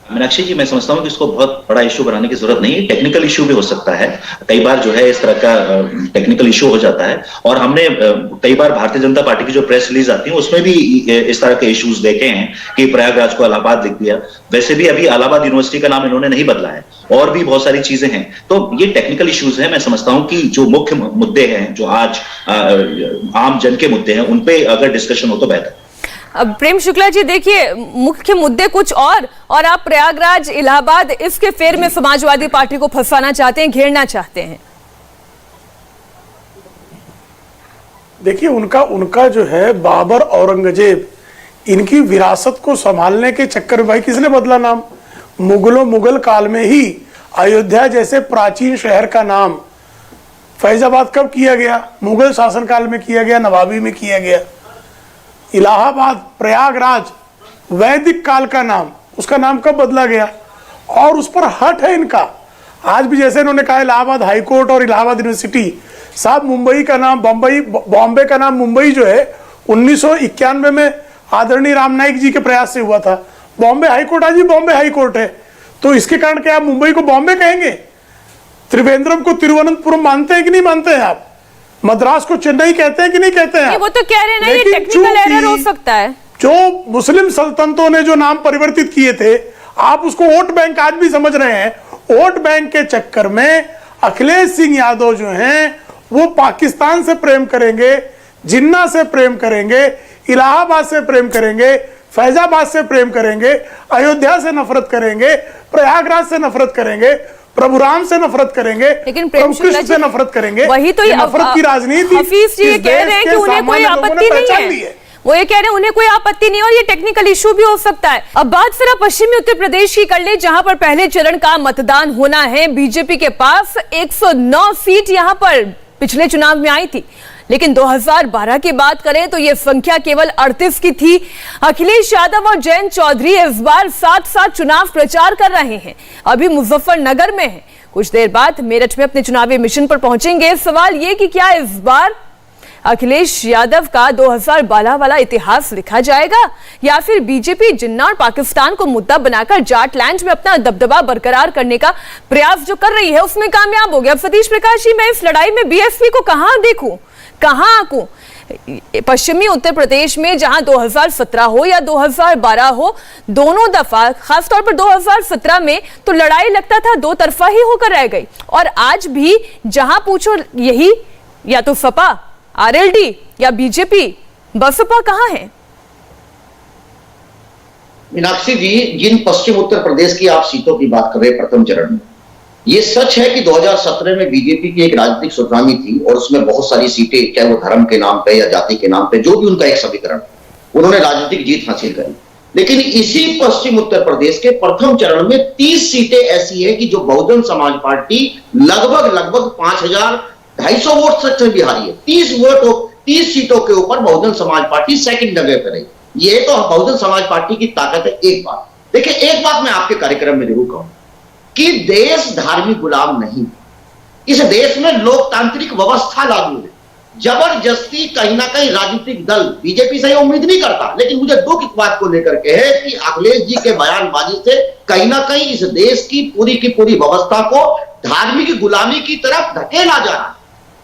[SPEAKER 4] मीनाक्षी जी, मैं समझता हूं कि इसको बहुत बड़ा इशू बनाने की जरूरत नहीं है। टेक्निकल इशू भी हो सकता है, कई बार जो है इस तरह का टेक्निकल इशू हो जाता है, और हमने कई बार भारतीय जनता पार्टी की जो प्रेस रिलीज आती है उसमें भी इस तरह के इश्यूज देखे हैं कि प्रयागराज को इलाहाबाद लिख दिया। वैसे भी अभी इलाहाबाद यूनिवर्सिटी का नाम इन्होंने नहीं बदला है, और भी बहुत सारी चीजें हैं। तो ये टेक्निकल इश्यूज हैं। मैं समझता हूं कि जो मुख्य मुद्दे हैं, जो आज आम जन के मुद्दे हैं, उन पे अगर डिस्कशन हो तो बेहतर।
[SPEAKER 1] अब प्रेम शुक्ला जी, देखिए, मुख्य मुद्दे कुछ और आप प्रयागराज इलाहाबाद इसके फेर में समाजवादी पार्टी को फंसाना चाहते हैं, घेरना चाहते हैं।
[SPEAKER 3] देखिए, उनका जो है बाबर, औरंगजेब, इनकी विरासत को संभालने के चक्कर में भाई किसने बदला नाम? मुगल काल में ही अयोध्या जैसे प्राचीन शहर का नाम फैजाबाद कब किया गया? मुगल शासनकाल में किया गया, नवाबी में किया गया। इलाहाबाद, प्रयागराज वैदिक काल का नाम, उसका नाम कब बदला गया? और उस पर हट है इनका। आज भी जैसे इन्होंने कहा इलाहाबाद हाई कोर्ट और इलाहाबाद यूनिवर्सिटी, साहब मुंबई का नाम बॉम्बे का नाम मुंबई जो है 1991 में आदरणीय राम नाईक जी के प्रयास से हुआ था। बॉम्बे हाई कोर्ट आज भी बॉम्बे हाई कोर्ट है। तो इसके कारण क्या आप मुंबई को बॉम्बे कहेंगे? त्रिवेंद्रम को तिरुवनंतपुरम मानते हैं कि नहीं मानते हैं आप? मद्रास को चेन्नई कहते हैं कि नहीं कहते हैं?
[SPEAKER 1] वो तो कह रहे हैं ना, ये टेक्निकल एरर हो सकता है।
[SPEAKER 3] जो मुस्लिम सल्तनतों ने जो नाम परिवर्तित किए थे, आप उसको वोट बैंक आज भी समझ रहे हैं। वोट बैंक के चक्कर में अखिलेश सिंह यादव जो हैं वो पाकिस्तान से प्रेम करेंगे, जिन्ना से प्रेम करेंगे, इलाहाबाद से प्रेम करेंगे, फैजाबाद से प्रेम करेंगे, अयोध्या से नफरत करेंगे, प्रयागराज से नफरत करेंगे, प्रभु राम से नफरत करेंगे,
[SPEAKER 1] लेकिन
[SPEAKER 3] कृष्ण से नफरत करेंगे।
[SPEAKER 1] वही तो
[SPEAKER 3] नफरत की राजनीति
[SPEAKER 1] हफीज जी ये कह रहे हैं कि उन्हें कोई आपत्ति नहीं है। वो ये कह रहे हैं उन्हें कोई आपत्ति नहीं, और ये टेक्निकल इशू भी हो सकता है। अब बात जरा पश्चिमी उत्तर प्रदेश की कर ले, जहां पर पहले चरण का मतदान होना है। बीजेपी के पास 109 सीट यहां पर पिछले चुनाव में आई थी, लेकिन 2012 की बात करें तो यह संख्या केवल 38 की थी। अखिलेश यादव और जयंत चौधरी इस बार साथ साथ चुनाव प्रचार कर रहे हैं। अभी मुजफ्फरनगर में हैं, कुछ देर बाद मेरठ में अपने चुनावी मिशन पर पहुंचेंगे। सवाल यह कि क्या इस बार अखिलेश यादव का 2012 वाला इतिहास लिखा जाएगा, या फिर बीजेपी जिन्ना और पाकिस्तान को मुद्दा बनाकर जाटलैंड में अपना दबदबा बरकरार करने का प्रयास जो कर रही है उसमें कामयाब हो गया। अब सतीश प्रकाश जी, मैं इस लड़ाई में बीएसपी को कहां देखूं, कहां आंकूं? पश्चिमी उत्तर प्रदेश में जहां 2017 हो या 2012 हो, दोनों दफा, खासतौर पर 2017 में तो लड़ाई लगता था दो तरफा ही होकर रह गई। और आज भी जहां पूछो यही, या तो सपा, आरएलडी या बीजेपी, बसपा कहां है?
[SPEAKER 6] मीनाक्षी जी, जिन पश्चिम उत्तर प्रदेश की आप सीटों की बात कर रहे हैं प्रथम चरण में, ये सच है कि 2017 में बीजेपी की एक राजनीतिक सुनामी थी और उसमें बहुत सारी सीटें, चाहे वो धर्म के नाम पे या जाति के नाम पे, जो भी उनका एक समीकरण, उन्होंने राजनीतिक जीत हासिल करी। लेकिन इसी पश्चिम उत्तर प्रदेश के प्रथम चरण में 30 सीटें ऐसी है कि जो बहुजन समाज पार्टी लगभग 5,250 वोट से भी हारी है। 30 सीटों के ऊपर बहुजन समाज पार्टी सेकंड जगह पर रही। ये तो बहुजन समाज पार्टी की ताकत है। एक बात देखिए, एक बात मैं आपके कार्यक्रम में जरूर कहूं कि देश धार्मिक गुलाम नहीं, इस देश में लोकतांत्रिक व्यवस्था लागू है। जबरदस्ती कहीं ना कहीं राजनीतिक दल, बीजेपी से उम्मीद नहीं करता, लेकिन मुझे दुख इस बात को लेकर के है कि अखिलेश जी के बयानबाजी से कहीं ना कहीं इस देश की पूरी व्यवस्था को धार्मिक गुलामी की तरफ धकेला जा रहा है,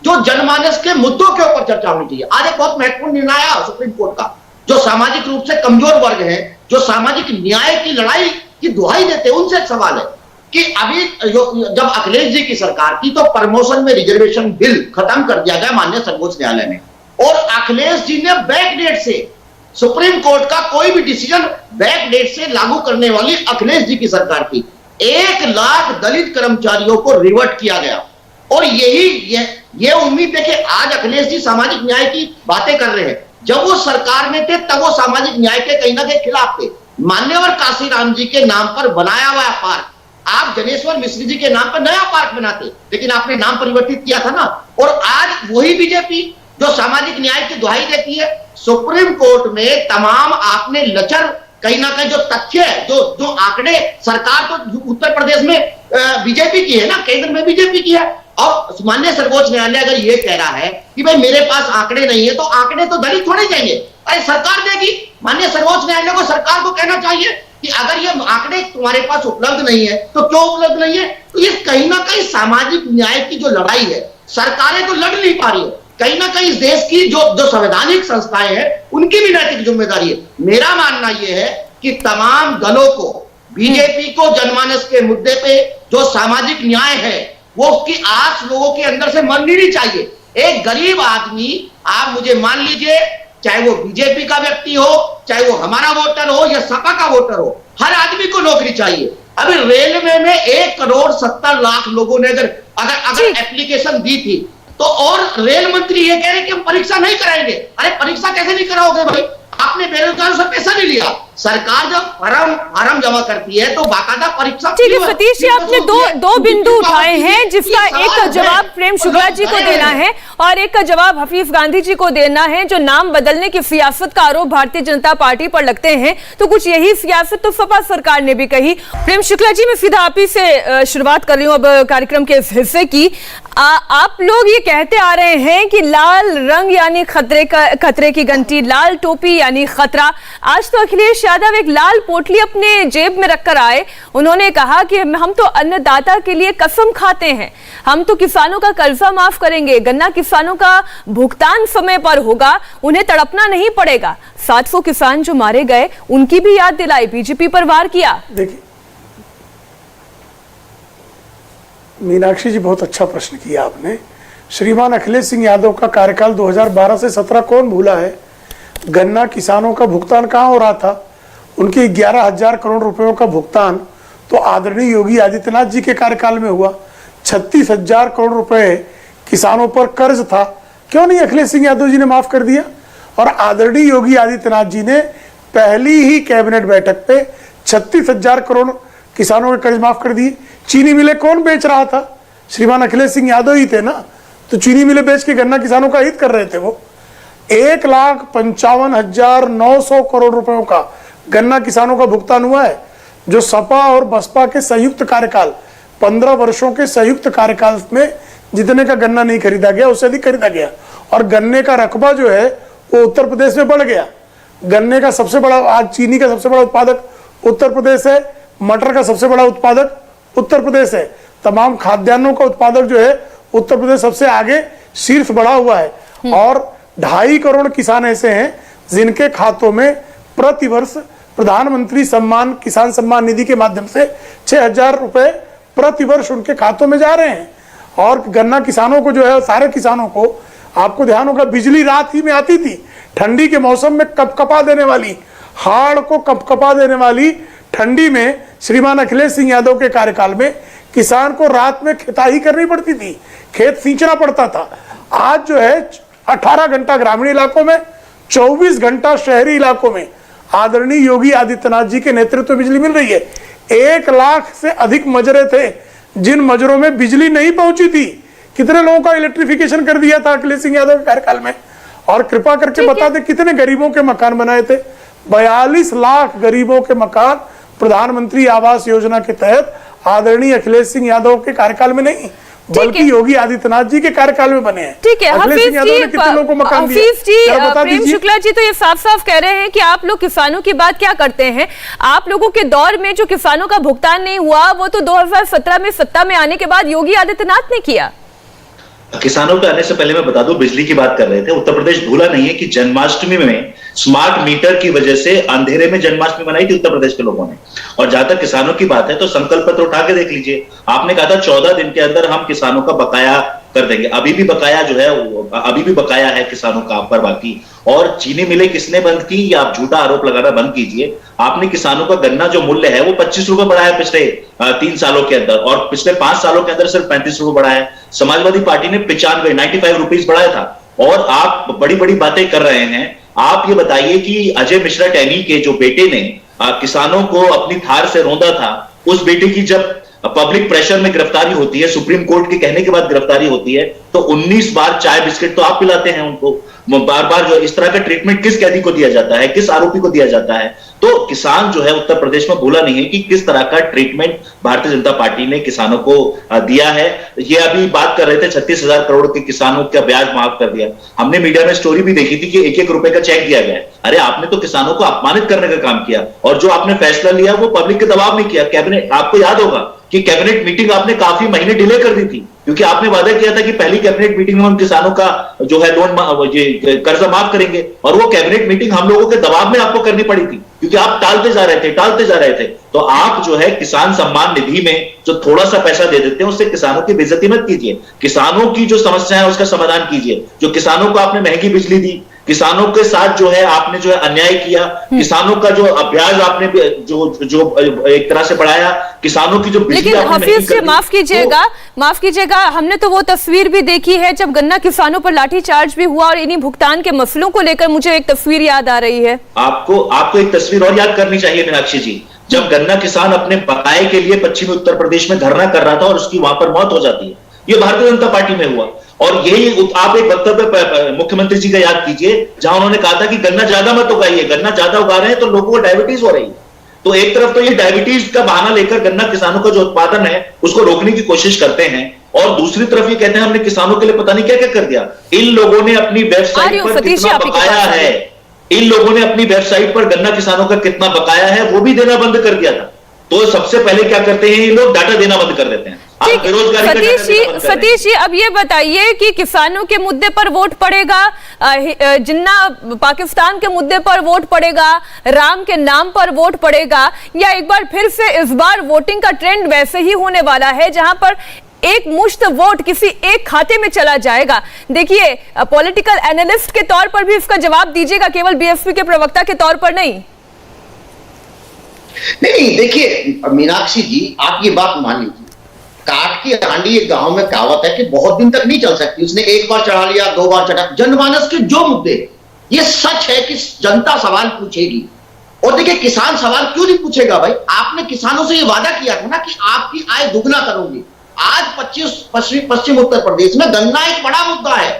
[SPEAKER 6] जो जनमानस के मुद्दों के ऊपर चर्चा होनी चाहिए। आज एक बहुत महत्वपूर्ण निर्णय आया सुप्रीम कोर्ट का, जो सामाजिक रूप से कमजोर वर्ग है, जो सामाजिक न्याय की लड़ाई की दुहाई देते हैं, उनसे एक सवाल है कि अभी जब अखिलेश जी की सरकार थी तो प्रमोशन में रिजर्वेशन बिल खत्म कर दिया गया माननीय सर्वोच्च न्यायालय ने, और अखिलेश जी ने बैकडेट से सुप्रीम कोर्ट का कोई भी डिसीजन बैकडेट से लागू करने वाली अखिलेश जी की सरकार थी। 1 लाख दलित कर्मचारियों को रिवर्ट किया गया। और ये उम्मीद देखिए, आज अखिलेश जी सामाजिक न्याय की बातें कर रहे हैं, जब वो सरकार में थे तब वो सामाजिक न्याय के कहीं ना कहीं खिलाफ थे। मान्यवर काशीराम जी के नाम पर बनाया हुआ पार्क, आप जनेश्वर मिश्र जी के नाम पर नया पार्क बनाते, लेकिन आपने नाम परिवर्तित किया था ना। और आज वही बीजेपी जो सामाजिक न्याय की दुहाई देती है, सुप्रीम कोर्ट में तमाम आपने लचर कहीं ना कहीं जो तथ्य है, जो आंकड़े, सरकार तो उत्तर प्रदेश में बीजेपी की है ना, केंद्र में बीजेपी की है, और माननीय सर्वोच्च न्यायालय अगर ये कह रहा है कि भाई मेरे पास आंकड़े नहीं है, तो आंकड़े तो दलित थोड़े जाएंगे, अरे सरकार देगी। माननीय सर्वोच्च न्यायालय को, सरकार को कहना चाहिए कि अगर ये आंकड़े तुम्हारे पास उपलब्ध नहीं है तो क्यों उपलब्ध नहीं है। तो ये कहीं ना कहीं सामाजिक न्याय की जो लड़ाई है, सरकारें तो लड़ नहीं पा रही है, कहीं ना कहीं इस देश की जो संवैधानिक संस्थाएं हैं उनकी भी नैतिक जिम्मेदारी है। मेरा मानना यह है कि तमाम दलों को, बीजेपी को जनमानस के मुद्दे पे जो सामाजिक न्याय है वो उसकी आस लोगों के अंदर से मरनी नहीं चाहिए। एक गरीब आदमी, आप मुझे मान लीजिए, चाहे वो बीजेपी का व्यक्ति हो, चाहे वो हमारा वोटर हो या सपा का वोटर हो, हर आदमी को नौकरी चाहिए। अभी रेलवे में 1,70,00,000 लोगों ने अगर एप्लीकेशन दी थी, तो और रेल मंत्री ये कह रहे कि हम परीक्षा नहीं कराएंगे। अरे परीक्षा कैसे नहीं कराओगे भाई, आपने बेरोजगारों से पैसा नहीं लिया। सरकार जब फार्म जमा करती है तो बाकायदा परीक्षा।
[SPEAKER 1] ठीक है सतीश जी, आपने दो बिंदु उठाए हैं, जिसका एक जवाब प्रेम शुक्ला जी को देना है और एक का जवाब हफीज गांधी जी को देना है। जो नाम बदलने की सियासत का आरोप भारतीय जनता पार्टी पर लगते हैं, तो कुछ यही सियासत तो सपा सरकार ने भी कही। प्रेम शुक्ला जी, मैं सीधा आप ही से शुरुआत कर रही हूँ अब कार्यक्रम के इस हिस्से की। आप लोग ये कहते आ रहे हैं कि लाल रंग यानी खतरे की घंटी, लाल टोपी यानी खतरा। आज तो अखिलेश यादव एक लाल पोटली अपने जेब में रखकर आए। उन्होंने कहा कि हम तो अन्नदाता के लिए कसम खाते हैं, हम तो किसानों का कर्जा माफ करेंगे, गन्ना किसानों का भुगतान समय पर होगा, उन्हें तड़पना नहीं पड़ेगा। 700 किसान जो मारे गए उनकी भी याद दिलाई, बीजेपी पर वार किया।
[SPEAKER 3] देखिए मीनाक्षी जी, बहुत अच्छा प्रश्न किया आपने। श्रीमान अखिलेश सिंह यादव का कार्यकाल 2012 से 17 कौन भूला है। गन्ना किसानों का भुगतान कहां हो रहा था, उनके 11,000 करोड़ रुपयों का भुगतान तो आदरणीय योगी आदित्यनाथ जी के कार्यकाल में हुआ। 36,000 करोड़ रुपए किसानों पर कर्ज था, क्यों नहीं अखिलेश सिंह यादव जी ने माफ कर दिया। और आदरणीय योगी आदित्यनाथ जी ने पहली ही कैबिनेट बैठक पे 36,000 करोड़ किसानों के कर्ज माफ कर दिए। चीनी मिले कौन बेच रहा था, श्रीमान अखिलेश सिंह यादव ही थे ना, तो चीनी मिले बेच के गन्ना किसानों का हित कर रहे थे। वो 1,55,900 करोड़ रुपयों का गन्ना किसानों का भुगतान हुआ है। जो सपा और बसपा के संयुक्त कार्यकाल, 15 वर्षों के संयुक्त कार्यकाल में जितने का गन्ना नहीं खरीदा गया उससे अधिक खरीदा गया। और गन्ने का रकबा जो है वो उत्तर प्रदेश में बढ़ गया। गन्ने का सबसे बड़ा, आज चीनी का सबसे बड़ा उत्पादक उत्तर प्रदेश है, मटर का सबसे बड़ा उत्पादक उत्तर प्रदेश है, तमाम खाद्यान्नों का उत्पादक जो है उत्तर प्रदेश सबसे आगे शीर्ष बढ़ा हुआ है। और 2.5 करोड़ किसान ऐसे हैं जिनके खातों में प्रतिवर्ष प्रधानमंत्री किसान सम्मान निधि के माध्यम से 6,000 रुपए प्रतिवर्ष उनके खातों में जा रहे हैं। और गन्ना किसानों को जो है, सारे किसानों को, आपको ध्यान होगा बिजली रात ही में आती थी, ठंडी के मौसम में कपकपा देने वाली, हाड़ को कपकपा देने वाली ठंडी में श्रीमान अखिलेश सिंह यादव के कार्यकाल में किसान को रात में खेताई करनी पड़ती थी, खेत सींचना पड़ता था। आज जो है 18 घंटा ग्रामीण इलाकों में, 24 घंटा शहरी इलाकों में आदरणीय योगी आदित्यनाथ जी के नेतृत्व में बिजली मिल रही है। 1 लाख से अधिक मजरे थे जिन मजरों में बिजली नहीं पहुंची थी। कितने लोगों का इलेक्ट्रिफिकेशन कर दिया था अखिलेश सिंह यादव के कार्यकाल में? और कृपा करके बता दें कितने गरीबों के मकान बनाए थे? 42 लाख गरीबों के मकान प्रधानमंत्री आवास योजना के तहत आदरणीय अखिलेश सिंह यादव के कार्यकाल में नहीं, बल्कि योगी आदित्यनाथ जी के कार्यकाल में बने हैं।
[SPEAKER 1] ठीक है,
[SPEAKER 3] अखिलेश सिंह यादव ने कितने लोगों को मकान दिए?
[SPEAKER 1] प्रेम शुक्ला जी तो ये साफ साफ कह रहे हैं कि आप लोग किसानों की बात क्या करते हैं। आप लोगों के दौर में जो किसानों का भुगतान नहीं हुआ वो तो 2017 में सत्ता में आने के बाद योगी आदित्यनाथ ने किया।
[SPEAKER 4] किसानों के आने से पहले मैं बता दूं, बिजली की बात कर रहे थे। उत्तर प्रदेश भूला नहीं है कि जन्माष्टमी में स्मार्ट मीटर की वजह से अंधेरे में जन्माष्टमी मनाई थी उत्तर प्रदेश के लोगों ने। और जहां तक किसानों की बात है तो संकल्प पत्र उठा के देख लीजिए। आपने कहा था 14 दिन के अंदर हम किसानों का बकाया कर देंगे। अभी भी बकाया जो है, अभी भी बकाया है किसानों का आप पर बाकी। और चीनी मिलें किसने बंद की, या आप झूठा आरोप लगाना बंद कीजिए। आपने किसानों का गन्ना जो मूल्य है वो 25 रुपए बढ़ा है पिछले 3 सालों के अंदर, और पिछले 5 सालों के अंदर सिर्फ 35 रुपए बढ़ा है। समाजवादी पार्टी ने 95 रुपीज बढ़ाया था। और आप बड़ी बड़ी बातें कर रहे हैं। आप ये बताइए कि अजय मिश्रा टैनी के जो बेटे ने किसानों को अपनी थार से रौंदा था, उस बेटे की जब पब्लिक प्रेशर में गिरफ्तारी होती है, सुप्रीम कोर्ट के कहने के बाद गिरफ्तारी होती है, तो 19 बार चाय बिस्किट तो आप पिलाते हैं उनको। बार बार जो इस तरह का ट्रीटमेंट किस कैदी को दिया जाता है, किस आरोपी को दिया जाता है? तो किसान जो है उत्तर प्रदेश में भूला नहीं है कि किस तरह का ट्रीटमेंट भारतीय जनता पार्टी ने किसानों को दिया है। ये अभी बात कर रहे थे 36,000 करोड़ के किसानों का ब्याज माफ कर दिया। हमने मीडिया में स्टोरी भी देखी थी कि 1-1 रुपए का चेक दिया गया। अरे आपने तो किसानों को अपमानित करने का काम किया। और जो आपने फैसला लिया वो पब्लिक के दबाव में किया। कैबिनेट, आपको याद होगा कि कैबिनेट मीटिंग आपने काफी महीने डिले कर दी थी, क्योंकि आपने वादा किया था कि पहली कैबिनेट मीटिंग में हम किसानों का जो है लोन कर्जा माफ करेंगे। और वो कैबिनेट मीटिंग हम लोगों के दबाव में आपको करनी पड़ी थी, क्योंकि आप टालते जा रहे थे। तो आप जो है किसान सम्मान निधि में जो थोड़ा सा पैसा दे देते हैं उससे किसानों की बेइज्जती मत कीजिए। किसानों की जो समस्या है उसका समाधान कीजिए। जो किसानों को आपने महंगी बिजली दी, किसानों के साथ जो है आपने जो है अन्याय किया, किसानों का जो ब्याज आपने जो एक तरह से बढ़ाया, किसानों की जो बिजली
[SPEAKER 1] लेकिन हफीज जी माफ कीजिएगा, हमने तो वो तस्वीर भी देखी है जब गन्ना किसानों पर लाठीचार्ज भी हुआ, और इन्हीं भुगतान के मसलों को लेकर मुझे एक तस्वीर याद आ रही है।
[SPEAKER 4] आपको एक तस्वीर और याद करनी चाहिए मीनाक्षी जी, जब गन्ना किसान अपने बकाये के लिए पश्चिमी उत्तर प्रदेश में धरना कर रहा था और उसकी वहां पर मौत हो जाती है। ये भारतीय जनता पार्टी में हुआ। और यही आप एक वक्तव्य मुख्यमंत्री जी का याद कीजिए जहां उन्होंने कहा था कि गन्ना ज्यादा मत उगाइए, गन्ना ज्यादा उगा रहे हैं तो लोगों को डायबिटीज हो रही है। तो एक तरफ तो ये डायबिटीज का बहाना लेकर गन्ना किसानों का जो उत्पादन है उसको रोकने की कोशिश करते हैं, और दूसरी तरफ ये कहते हैं हमने किसानों के लिए पता नहीं क्या क्या कर दिया। इन लोगों ने अपनी वेबसाइट पर कितना बकाया है, इन लोगों ने अपनी वेबसाइट पर गन्ना किसानों का कितना बकाया है वो भी देना बंद कर दिया था। तो सबसे पहले क्या करते हैं ये लोग, डाटा देना बंद कर देते हैं।
[SPEAKER 1] सतीश जी अब ये बताइए कि किसानों के मुद्दे पर वोट पड़ेगा, जिन्ना पाकिस्तान के मुद्दे पर वोट पड़ेगा, राम के नाम पर वोट पड़ेगा, या एक बार फिर से इस बार वोटिंग का ट्रेंड वैसे ही होने वाला है जहां पर एक मुश्त वोट किसी एक खाते में चला जाएगा? देखिए, पॉलिटिकल एनालिस्ट के तौर पर भी इसका जवाब दीजिएगा, केवल बीएसपी के प्रवक्ता के तौर पर नहीं।
[SPEAKER 6] नहीं, देखिए मीनाक्षी जी, आप ये बात मान लीजिए, काट की हांडी एक गांव में कहावत है कि बहुत दिन तक नहीं चल सकती। उसने एक बार चढ़ा लिया, 2 बार चढ़ा। जनमानस के जो मुद्दे, ये सच है कि जनता सवाल पूछेगी। और देखिए, किसान सवाल क्यों नहीं पूछेगा भाई? आपने किसानों से ये वादा किया था ना कि आपकी आय दुगना करोगे। आज पश्चिम उत्तर प्रदेश में गन्ना एक बड़ा मुद्दा है।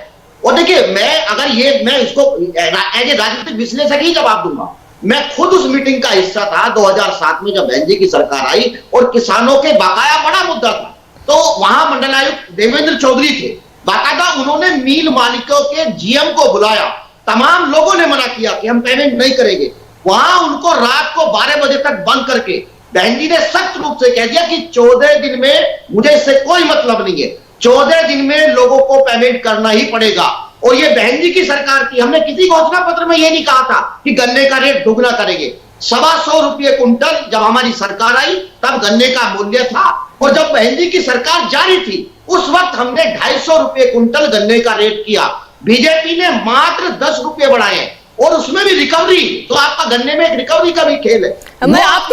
[SPEAKER 6] और देखिए, मैं इसको एज ए राजनीतिक विश्लेषक ही जवाब दूंगा। मैं खुद उस मीटिंग का हिस्सा था 2007 में जब एनडीए की सरकार आई और किसानों के बकाया बड़ा मुद्दा था। तो वहां मंडलायुक्त देवेंद्र चौधरी थे, बाकायदा उन्होंने मिल मालिकों के जीएम को बुलाया। तमाम लोगों ने मना किया कि हम पेमेंट नहीं करेंगे। वहां उनको रात को 12 बजे तक बंद करके बहन जी ने सख्त रूप से कह दिया कि 14 दिन में मुझे इससे कोई मतलब नहीं है, 14 दिन में लोगों को पेमेंट करना ही पड़ेगा। और ये बहन जी की सरकार थी, हमने किसी घोषणा पत्र में ये नहीं कहा था कि गन्ने का रेट दोगुना करेंगे। 125 रुपये कुंटल जब हमारी सरकार आई तब गन्ने का मूल्य था, और जब बहन जी की सरकार जारी थी उस वक्त हमने 250 रुपये कुंटल गन्ने का रेट किया। बीजेपी ने मात्र 10 रुपये बढ़ाए और उसमें भी रिकवरी, तो आपका गन्ने में एक रिकवरी का भी खेल है।
[SPEAKER 1] मैं आप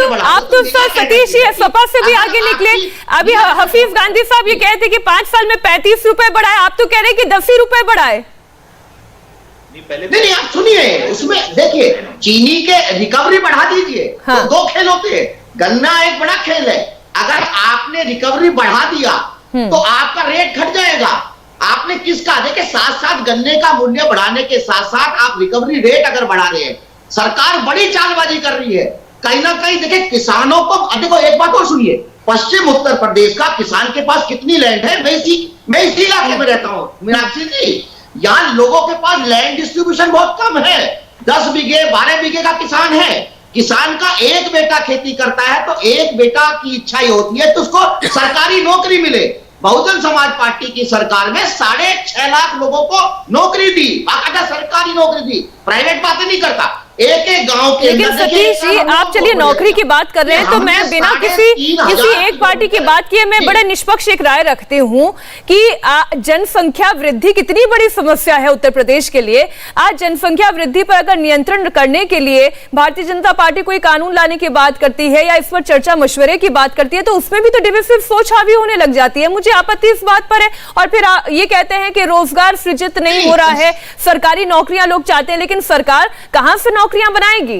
[SPEAKER 1] तो सतीश जी सपा से भी आगे निकले। अभी हफीज गांधी साहब ये कहते कि 5 साल में 35 रुपए बढ़ाए, आप तो कह रहे कि 10 ही रुपए बढ़ाए।
[SPEAKER 6] नहीं, आप सुनिए, उसमें देखिए चीनी के रिकवरी बढ़ा दीजिए। हाँ। तो 2 खेल होते हैं, गन्ना एक बड़ा खेल है। अगर आपने रिकवरी बढ़ा दिया तो आपका रेट घट जाएगा। आपने किस कहा, देखिए साथ साथ गन्ने का मूल्य बढ़ाने के साथ साथ आप रिकवरी रेट अगर बढ़ा रहे हैं, सरकार बड़ी चालबाजी कर रही है कहीं ना कहीं। देखिए किसानों को, देखो एक बात और सुनिए, पश्चिम उत्तर प्रदेश का किसान के पास कितनी लैंड है, मैं इसी इलाके में रहता हूँ मीनाक्षी जी। यहाँ लोगों के पास लैंड डिस्ट्रीब्यूशन बहुत कम है, 10 बीघे 12 बीघे का किसान है। किसान का एक बेटा खेती करता है तो एक बेटा की इच्छा ही होती है तो उसको सरकारी नौकरी मिले। बहुजन समाज पार्टी की सरकार में 6.5 लाख लोगों को नौकरी दी, बाकायदा सरकारी नौकरी दी, प्राइवेट बातें नहीं करता। एक गांव के,
[SPEAKER 1] लेकिन सतीश जी आप चलिए नौकरी की बात कर रहे हैं तो मैं बिना किसी एक पार्टी की बात किए मैं बड़े निष्पक्ष एक राय रखती हूं कि जनसंख्या वृद्धि कितनी बड़ी समस्या है उत्तर प्रदेश के लिए। आज जनसंख्या वृद्धि पर अगर नियंत्रण करने के लिए भारतीय जनता पार्टी कोई कानून लाने की बात करती है या इस पर चर्चा मशवरे की बात करती है तो उसमें भी तो डिविसिव सोच हावी होने लग जाती है। मुझे आपत्ति इस बात पर है। और फिर ये कहते हैं कि रोजगार सृजित नहीं हो रहा है, सरकारी नौकरियां लोग चाहते हैं, लेकिन सरकार कहां से नौकरियां बनाएगी?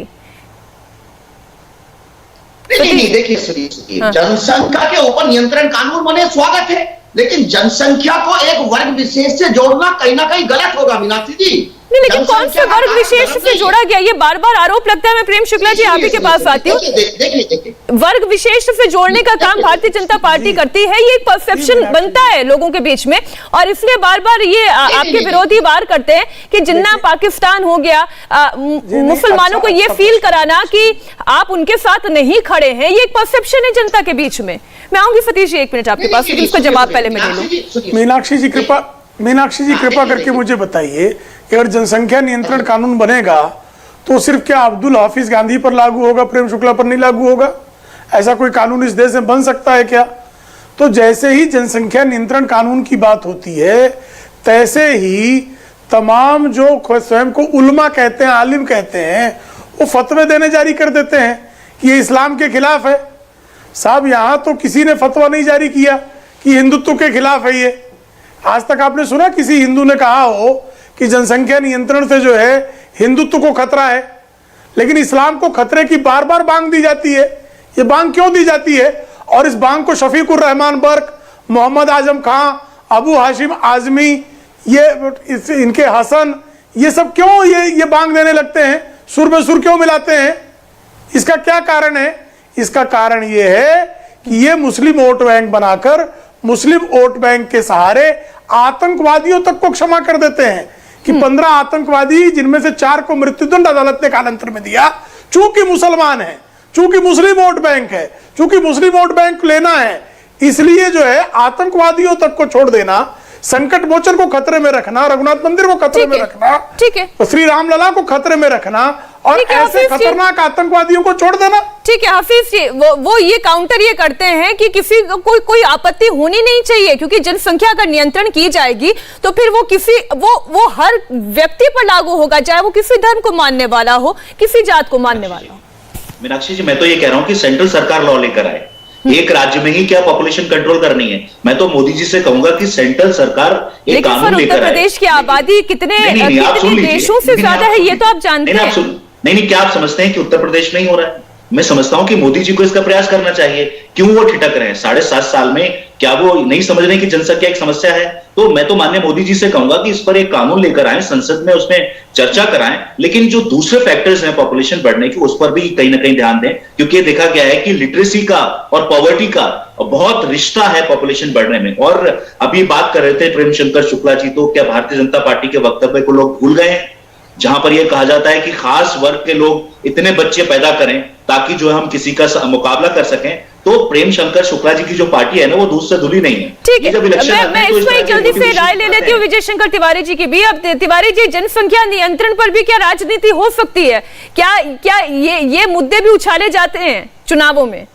[SPEAKER 6] नहीं, देखिए जनसंख्या के ऊपर नियंत्रण कानून बने, स्वागत है, लेकिन जनसंख्या को एक वर्ग विशेष से जोड़ना कहीं ना कहीं गलत होगा मीनाक्षी जी।
[SPEAKER 1] नहीं, लेकिन कौन से वर्ग विशेष से जोड़ा गया, ये बार बार आरोप लगता है। मैं प्रेम शुक्ला जी आप ही के पास आती हूँ। वर्ग विशेष से जोड़ने का काम भारतीय जनता पार्टी करती है, ये एक परसेप्शन बनता है लोगों के बीच में, और इसलिए बार बार ये आपके विरोधी वार करते हैं कि जिन्ना पाकिस्तान हो गया, मुसलमानों को ये फील कराना कि आप उनके साथ नहीं खड़े हैं, ये एक परसेप्शन है जनता के बीच में। मैं आऊंगी सतीश जी 1 मिनट आपके पास, लेकिन इसका जवाब पहले मैं ले लूं।
[SPEAKER 3] मीनाक्षी जी कृपा करके मुझे बताइए कि अगर जनसंख्या नियंत्रण कानून बनेगा तो सिर्फ क्या अब्दुल हाफिज गांधी पर लागू होगा, प्रेम शुक्ला पर नहीं लागू होगा? ऐसा कोई कानून इस देश में बन सकता है क्या? तो जैसे ही जनसंख्या नियंत्रण कानून की बात होती है तैसे ही तमाम जो स्वयं को उलमा कहते हैं, आलिम कहते हैं, वो फतवे देने जारी कर देते हैं कि ये इस्लाम के खिलाफ है। साहब यहाँ तो किसी ने फतवा नहीं जारी किया कि हिंदुत्व के खिलाफ है ये। आज तक आपने सुना किसी हिंदू ने कहा हो कि जनसंख्या नियंत्रण से जो है हिंदुत्व को खतरा है? लेकिन इस्लाम को खतरे की बार बार बांग दी जाती है। ये बांग क्यों दी जाती है? और इस बांग को शफीकुर रहमान बर्क, मोहम्मद आजम खां, अबू हाशिम आजमी, ये इनके हसन, ये सब क्यों ये बांग देने लगते हैं? सुर में सुर क्यों मिलाते हैं? इसका क्या कारण है? इसका कारण ये है कि ये मुस्लिम वोट बैंक बनाकर मुस्लिम वोट बैंक के सहारे आतंकवादियों तक को क्षमा कर देते हैं कि 15 आतंकवादी, जिनमें से 4 को मृत्युदंड अदालत ने कालांतर में दिया, चूंकि मुसलमान है, चूंकि मुस्लिम वोट बैंक है, चूंकि मुस्लिम वोट बैंक लेना है, इसलिए जो है आतंकवादियों तक को छोड़ देना, संकट मोचन को खतरे में रखना, रघुनाथ मंदिर को खतरे में रखना, ठीक है, तो श्री रामलला को खतरे में रखना और ऐसे खतरनाक आतंकवादियों को छोड़ देना।
[SPEAKER 1] ठीक है हाफिज जी, वो ये काउंटर ये करते हैं कि किसी कोई आपत्ति होनी नहीं चाहिए, क्योंकि जनसंख्या अगर नियंत्रण की जाएगी तो फिर वो हर व्यक्ति पर लागू होगा, चाहे वो किसी धर्म को मानने वाला हो, किसी जात को मानने वाला हो।
[SPEAKER 4] मीनाक्षी जी, मैं तो ये कह रहा हूँ कि सेंट्रल सरकार लॉ लेकर आए। एक राज्य में ही क्या पॉपुलेशन कंट्रोल करनी है? मैं तो मोदी जी से कहूंगा कि सेंट्रल सरकार एक कानून लेकर आए।
[SPEAKER 1] उत्तर प्रदेश की आबादी कितने देशों से ज्यादा है, ये तो आप जानते हैं।
[SPEAKER 4] नहीं, क्या आप समझते हैं कि उत्तर प्रदेश में ही हो रहा है? मैं समझता हूं कि मोदी जी को इसका प्रयास करना चाहिए। क्यों वो ठिठक रहे हैं? 7.5 साल में क्या वो नहीं समझ रहे कि जनसंख्या एक समस्या है? तो मैं तो माननीय मोदी जी से कहूंगा कि इस पर एक कानून लेकर आए, संसद में उसमें चर्चा कराएं, लेकिन जो दूसरे फैक्टर्स हैं पॉपुलेशन बढ़ने के, उस पर भी कहीं ना कहीं ध्यान दें, क्योंकि ये देखा गया है कि लिटरेसी का और पॉवर्टी का बहुत रिश्ता है पॉपुलेशन बढ़ने में। और अभी बात कर रहे थे प्रेमशंकर शुक्ला जी, तो क्या भारतीय जनता पार्टी के वक्तव्य को लोग भूल गए हैं, जहां पर यह कहा जाता है कि खास वर्ग के लोग इतने बच्चे पैदा करें ताकि जो हम किसी का मुकाबला कर सकें? तो प्रेम शंकर शुक्ला जी की जो पार्टी है ना वो दूध से धुली नहीं है।
[SPEAKER 1] ठीक
[SPEAKER 4] ये
[SPEAKER 1] है,
[SPEAKER 4] जब इलेक्शन आते
[SPEAKER 1] मैं
[SPEAKER 4] हैं तो
[SPEAKER 1] इसको
[SPEAKER 4] इस
[SPEAKER 1] एक
[SPEAKER 4] तरह
[SPEAKER 1] जल्दी
[SPEAKER 4] के
[SPEAKER 1] से राय ले
[SPEAKER 4] motivations
[SPEAKER 1] लेती हूँ विजय शंकर तिवारी जी की भी। अब तिवारी जी, जनसंख्या नियंत्रण पर भी क्या राजनीति हो सकती है? क्या क्या ये मुद्दे भी उछाले जाते हैं चुनावों में?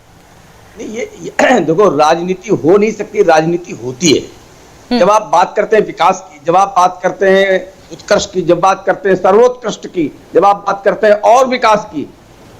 [SPEAKER 5] नहीं, ये देखो, राजनीति हो नहीं सकती, राजनीति होती है। जब आप बात करते हैं विकास की, जब आप बात करते हैं उत्कर्ष की, जब बात करते हैं सर्वोत्कृष्ट की, जब आप बात करते हैं और विकास की,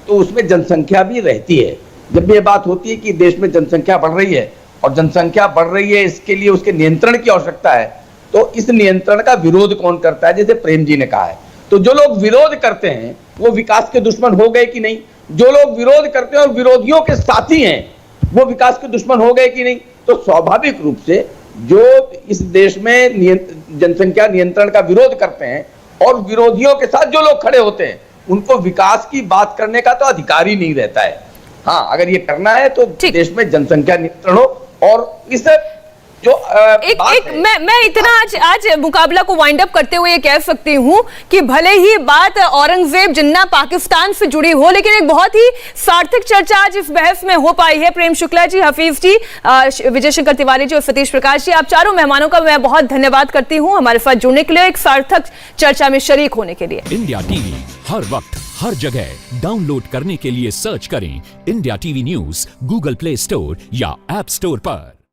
[SPEAKER 5] तो उसमें जनसंख्या भी रहती है। जब भी ये बात होती है कि देश में जनसंख्या बढ़ रही है और जनसंख्या बढ़ रही है, इसके लिए उसके नियंत्रण की आवश्यकता है, तो इस नियंत्रण का विरोध कौन करता है? जैसे प्रेम जी ने कहा है, तो जो लोग विरोध करते हैं वो विकास के दुश्मन हो गए कि नहीं? जो लोग विरोध करते हैं और विरोधियों के साथी हैं वो विकास के दुश्मन हो गए कि नहीं? तो स्वाभाविक रूप से जो इस देश में जनसंख्या नियंत्रण का विरोध करते हैं और विरोधियों के साथ जो लोग खड़े होते हैं उनको विकास की बात करने का तो अधिकार ही नहीं रहता है। हाँ, अगर ये करना है तो देश में जनसंख्या नियंत्रण हो। और इस जो
[SPEAKER 1] मैं इतना आज मुकाबला को वाइंड अप करते हुए ये कह सकती हूँ कि भले ही बात औरंगजेब जिन्ना पाकिस्तान से जुड़ी हो, लेकिन एक बहुत ही सार्थक चर्चा आज इस बहस में हो पाई है। प्रेम शुक्ला जी, हफीज जी, विजय शंकर तिवारी जी और सतीश प्रकाश जी, आप चारों मेहमानों का मैं बहुत धन्यवाद करती हूँ हमारे साथ जुड़ने के लिए, एक सार्थक चर्चा में शरीक होने के लिए।
[SPEAKER 7] इंडिया टीवी हर वक्त हर जगह डाउनलोड करने के लिए सर्च करें India TV news Google play store या ऐप स्टोर पर।